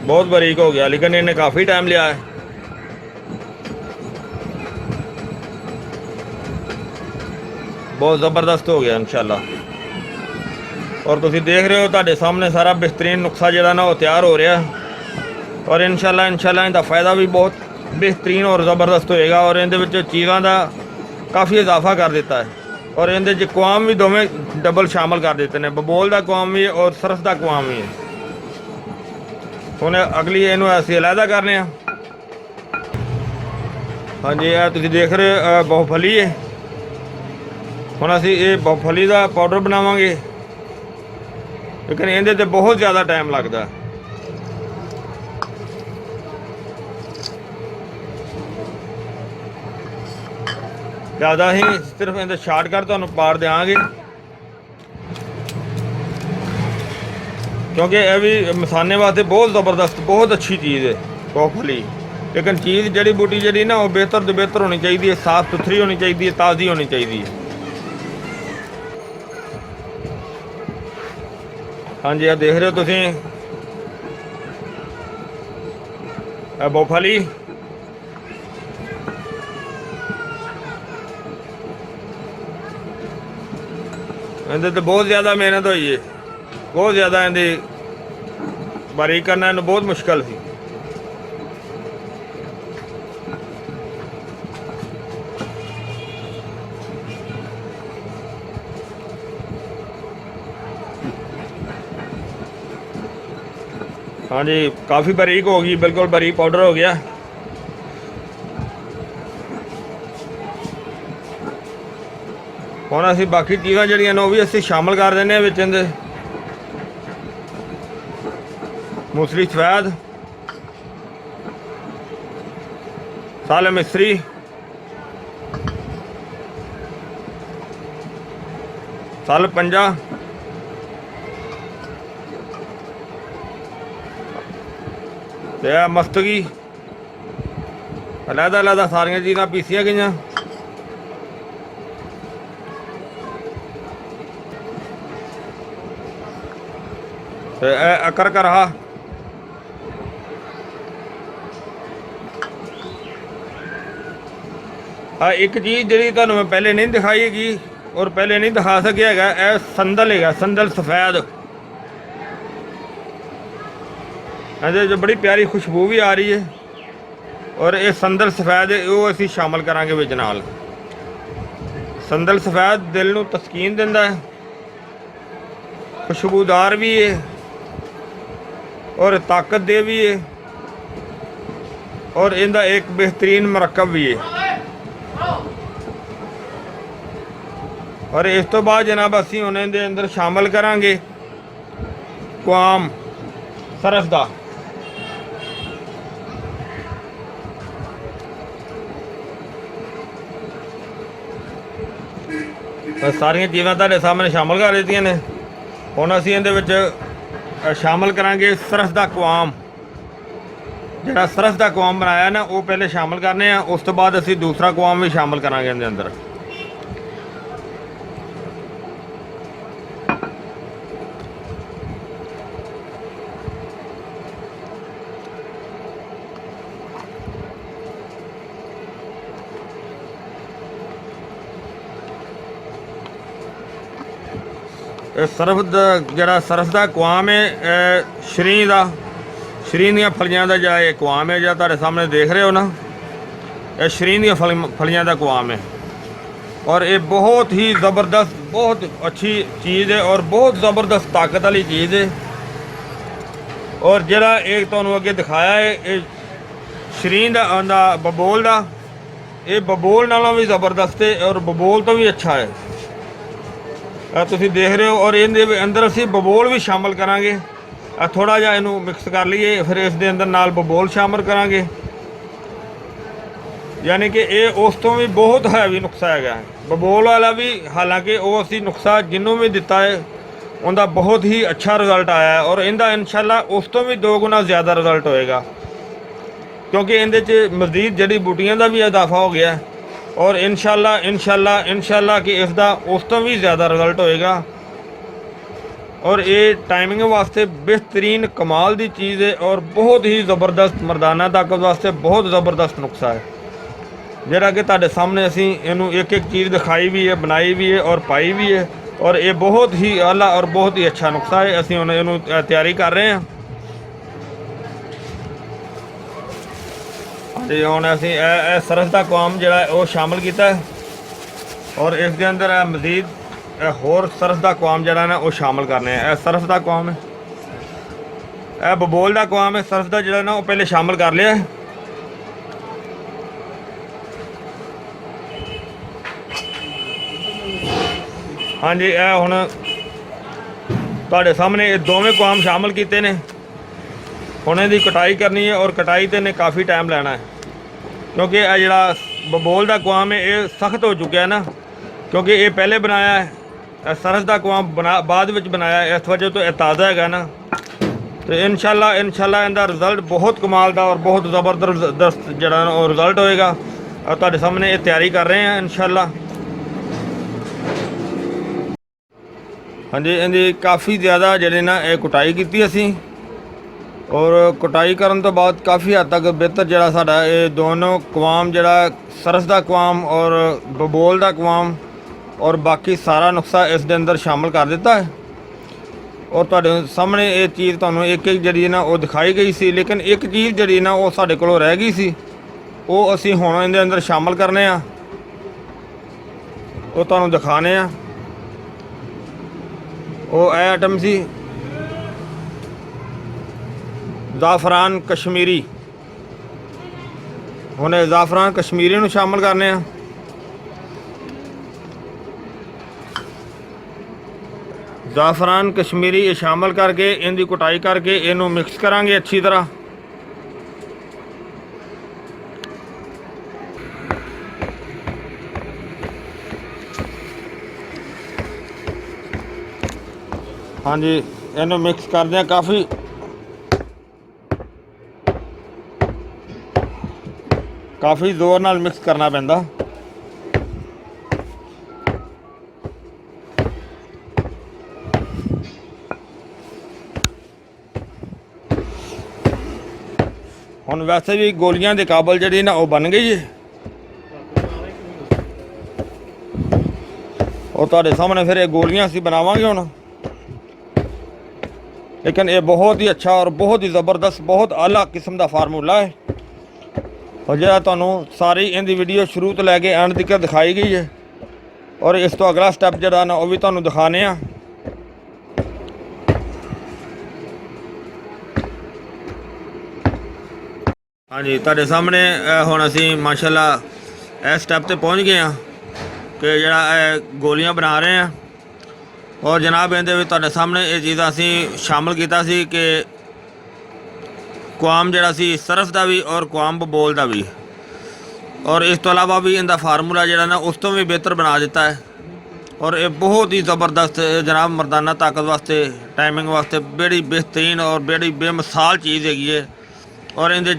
बहुत बारीक हो गया, लेकिन इन्हें काफ़ी टाइम लिया है। बहुत ज़बरदस्त हो गया इंशाल्लाह। और तुम देख रहे हो तुहाडे सामने सारा बेहतरीन नुस्खा जिहड़ा ना वो तैयार हो रहा है। और इंशाल्लाह इनका फ़ायदा भी बहुत बेहतरीन और ज़बरदस्त होएगा। और इहदे चीज़ों का काफ़ी इजाफा कर देता है। और इहदे कुआम भी दोवें डबल शामिल कर देते हैं, बबोल का कुआम भी और सरफ का कुआम भी है। हुण अगली इनू असीं अलहदा करने। हाँ जी, तुसीं देख रहे हो बहुफली है। हुण असीं ये बहुफली का पाउडर बनावांगे, लेकिन इहदे ते बहुत ज़्यादा टाइम लगता है। ज़्यादा ही सिर्फ इहदे शार्टकट तुहानूं पाड़ देंगे, क्योंकि यह भी मसाने वास्ते बहुत ज़बरदस्त बहुत अच्छी चीज़ है बहुफली। लेकिन चीज़ जड़ी बूटी जी ना वो बेहतर तो बेहतर होनी चाहिए, साफ़ सुथरी होनी चाहिए, ताज़ी होनी चाहिए। हाँ जी, देख रहे हो तुसीं बहुफली। इहदे तो बहुत ज़्यादा मेहनत हुई है, बहुत ज़्यादा इहदी बारीक करना इन्हूं बहुत मुश्किल सी। हाँ जी, काफ़ी बारीक हो गई, बिल्कुल बारीक पाउडर हो गया। ਹੁਣ ਅਸੀਂ बाकी चीज़ां ਜਿਹੜੀਆਂ ਨੇ ਉਹ ਵੀ ਅਸੀਂ शामिल कर ਦਿੰਦੇ ਵਿੱਚ ਇਹਦੇ। मूसली सफेद, साले मिस्री, साल पंजा, मस्तगी, अलग-अलग सारिया चीज़ां पीसिया गई। अकर का रहा एक चीज़ जी तुहानूं मैं पहले नहीं दिखाई हैगी और पहले नहीं दिखा सकिया है, यह संदल है, संदल सफ़ैद। ਇਹਦੇ जो बड़ी प्यारी खुशबू भी आ रही है और ये संदल सफ़ैद वो असी शामिल करांगे विच नाल। संदल सफ़ैद दिल नूं तस्कीन दिंदा है, खुशबूदार भी है और ताकत दे भी है और इनका एक बेहतरीन मरकब भी है। और इस तो बाद जनाब असी हुण इहदे अंदर शामिल करांगे क्वाम सरस दा। सारिया चीज़ां तुहाडे सामने शामिल कर दित्तियां ने। हुण असी इहदे विच शामिल करांगे सरस दा क्वाम। जिहड़ा सरस दा क्वाम बनाया ना वो पहले शामिल करने आ, उस तो बाद असी दूसरा क्वाम भी शामिल करांगे इहदे अंदर। सरफ जरा सरस का क्वाम है, शरी का शरी दी फलियां का जरा ये क्वाम है, जो तुहाडे सामने देख रहे हो ना, यह शरी दी फलियां का क्वाम है। और ये बहुत ही ज़बरदस्त, बहुत अच्छी चीज़ है और बहुत ज़बरदस्त ताकत वाली चीज़ है। और जरा एक तुहानूं अगे दिखाया है ये शरीन का बबोल का, ये बबोल नालों भी ज़बरदस्त है और बबोल तो भी अच्छा है, तुसीं देख रहे हो। और इहदे अंदर असीं बबोल भी शामिल करांगे, थोड़ा जिहा इहनूं मिक्स कर लीए, फिर इस दे अंदर नाल बबोल शामिल करांगे। यानी कि ये उस तो भी बहुत हैवी नुस्खा है बबोल वाला भी, हालांकि वो असीं नुस्खा जिन्हों भी दिता है उनका बहुत ही अच्छा रिजल्ट आया है और इनका इंशाअल्लाह उस तो भी 2 गुना ज़्यादा रिजल्ट होएगा, क्योंकि इहदे च मज़ीद जड़ी बूटियां का भी इजाफा हो गया और इंशाअल्लाह कि इसका उस तो भी ज़्यादा रिजल्ट होएगा। और ये टाइमिंग वास्ते बेहतरीन कमाल की चीज़ है और बहुत ही ज़बरदस्त मर्दाना ताकत वास्ते बहुत ज़बरदस्त नुस्खा है, जिहड़ा कि तुहाडे सामने असीं इहनूं एक एक चीज़ दिखाई भी है, बनाई भी है और पाई भी है। और ये बहुत ही आला और बहुत ही अच्छा नुस्खा है। असीं हुण इहनूं तैयारी कर रहे हैं ते हुण असीं सरस दा क्वाम जिहड़ा वो शामिल किया है और इस दे अंदर मज़ीद होर सरस दा क्वाम जिहड़ा ना वो शामिल करने हैं। सरस दा क्वाम है, यह बबोल दा क्वाम है, सरस दा जिहड़ा ना वो पहले शामिल कर लिया है। हाँ जी, यह हुण तुहाडे सामने ये दोवें क्वाम शामिल किए ने। हुण इहदी कटाई करनी है और कटाई ते ने काफ़ी टाइम लेना है, क्योंकि यह जिहड़ा बबोल दा क्वाम है ये सख्त हो चुका है ना, क्योंकि ये पहले बनाया है, सरस दा क्वाम बाद विच बनाया है, इस वजह तो यह ताज़ा है ना। तो इंशाअल्लाह इनका रिजल्ट बहुत कमाल का और बहुत ज़बरदस्त जिहड़ा वो रिजल्ट होएगा। और तुहाडे सामने ये तैयारी कर रहे हैं इंशाअल्लाह। हाँ जी, इहदी काफ़ी ज़्यादा जिहड़ी ना ये कुटाई की असीं और कुटाई करन तो बाद काफ़ी हद तक बेहतर जिहड़ा साडा ये दोनों क्वाम जिहड़ा सरस दा क्वाम और बबोल दा क्वाम और बाकी सारा नुस्खा इस दे अंदर शामिल कर दिता है। और तुहाडे सामने ये चीज़ तुहानूं एक एक जिहड़ी ना वो दिखाई गई सी, लेकिन एक चीज़ जिहड़ी ना वो साडे कोलों रह गई सी, वो असीं हुण इहदे अंदर शामिल करने आ, वो तुहानूं दिखाने आ। वो आइटम सी ਜ਼ਾਫਰਾਨ ਕਸ਼ਮੀਰੀ। ਹੁਣ ਇਹ ਜ਼ਾਫਰਾਨ ਕਸ਼ਮੀਰੀ ਨੂੰ ਸ਼ਾਮਲ ਕਰਨੇ ਆ। ਜ਼ਾਫਰਾਨ ਕਸ਼ਮੀਰੀ ਇਹ ਸ਼ਾਮਲ ਕਰਕੇ ਇਹਦੀ ਕੁਟਾਈ ਕਰਕੇ ਇਹਨੂੰ ਮਿਕਸ ਕਰਾਂਗੇ ਅੱਛੀ ਤਰ੍ਹਾਂ। ਹਾਂਜੀ, ਇਹਨੂੰ ਮਿਕਸ ਕਰਦੇ ਆ। ਕਾਫੀ ਜ਼ੋਰ ਨਾਲ ਮਿਕਸ ਕਰਨਾ ਪੈਂਦਾ। ਹੁਣ ਵੈਸੇ ਵੀ ਗੋਲੀਆਂ ਦੇ ਕਾਬਲ ਜਿਹੜੀ ਨਾ ਉਹ ਬਣ ਗਈ ਹੈ। ਉਹ ਤੁਹਾਡੇ ਸਾਹਮਣੇ ਫਿਰ ਇਹ ਗੋਲੀਆਂ ਅਸੀਂ ਬਣਾਵਾਂਗੇ ਹੁਣ। ਲੇਕਿਨ ਇਹ ਬਹੁਤ ਹੀ ਅੱਛਾ ਔਰ ਬਹੁਤ ਹੀ ਜ਼ਬਰਦਸਤ, ਬਹੁਤ ਆਲਾ ਕਿਸਮ ਦਾ ਫਾਰਮੂਲਾ ਹੈ। और जो तुहानू सारी इहदी वीडियो शुरू तो लैके एंड तक दिखाई गई है और इस तो अगला स्टैप जिहड़ा ना वो भी तुहानू दिखाने आ। हाँ जी, तुहाडे सामने हुण असीं माशाअल्लाह इस स्टैप ते पहुँच गए हैं कि जिहड़ा गोलियां बना रहे हैं। और जनाब इहदे विच तुहाडे सामने ये चीज़ां असीं शामिल कीता सी कि कुआम जड़ा सी सरफ का भी और कुआम बबोल का भी, और इस तो अलावा भी इनका फार्मूला जड़ा ना उस तो भी बेहतर बना दिता है। और ये बहुत ही ज़बरदस्त जनाब मर्दाना ताकत वास्ते, टाइमिंग वास्ते बड़ी बेहतरीन और बड़ी बेमिसाल चीज़ हैगी है। और इहदे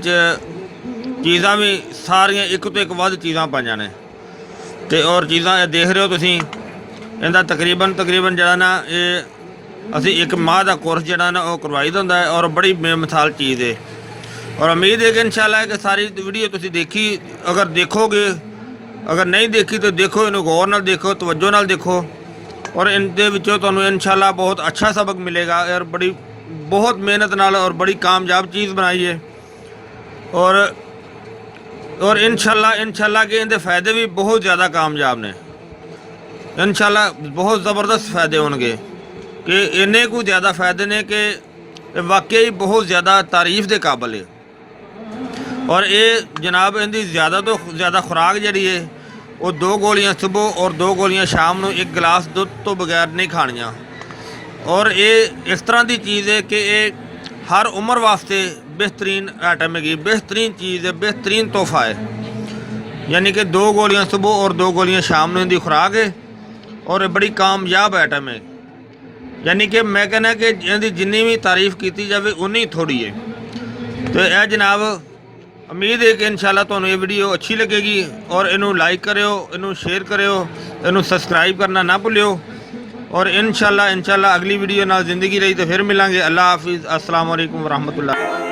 चीज़ां भी सारियां एक तो एक वध चीज़ां पाईयां ने ते और चीज़ां देख रहे हो तुसीं। इहदा तकरीबन जड़ा ना ये असी एक माह का कोर्स जड़ा ना वो करवाई दा हुंदा है और बड़ी बेमिसाल चीज़ है। और उम्मीद है कि इंशाल्लाह कि सारी वीडियो तुसी देखी, अगर देखोगे, अगर नहीं देखी तो देखो, इन्हू गौर नाल देखो, तवज्जो नाल देखो और इनके विचों तुहानू इंशाल्लाह बहुत अच्छा सबक मिलेगा। और बड़ी बहुत मेहनत नाल और बड़ी कामयाब चीज़ बनाई है। और इंशाल्लाह के इनके फ़ायदे भी बहुत ज़्यादा कामयाब ने। इंशाल्लाह बहुत ज़बरदस्त फ़ायदे होंगे कि इन्ने को ज़्यादा फ़ायदे ने कि वाकई बहुत ज़्यादा तारीफ़ के काबिल है। और ये जनाब इनकी ज़्यादा तो ज़्यादा खुराक जी है वो 2 गोलियां सुबह और 2 गोलियां शाम को 1 गिलास दुध तो बगैर नहीं खानियाँ। और ये इस तरह की चीज़ है कि ये हर उम्र वास्ते बेहतरीन आइटम है, बेहतरीन चीज़ है, बेहतरीन तोहफा है। यानी कि 2 गोलियां सुबह और 2 गोलियां शाम को इनकी खुराक है और ये बड़ी कामयाब आइटम है। यानी कि मैं कहना कि इनकी जिन्नी भी तारीफ़ की जाए उन्नी थोड़ी है। तो यह जनाब उम्मीद है कि इंशाल्लाह तुहानू ये वीडियो अच्छी लगेगी और इनू लाइक करियो, इनू शेयर करियो, इनू सबसक्राइब करना ना भूलियो। और इंशाल्लाह अगली वीडियो नाल ज़िंदगी रही तो फिर मिलांगे। अल्लाह हाफिज़, अस्सलाम वालेकुम रहमतुल्लाह।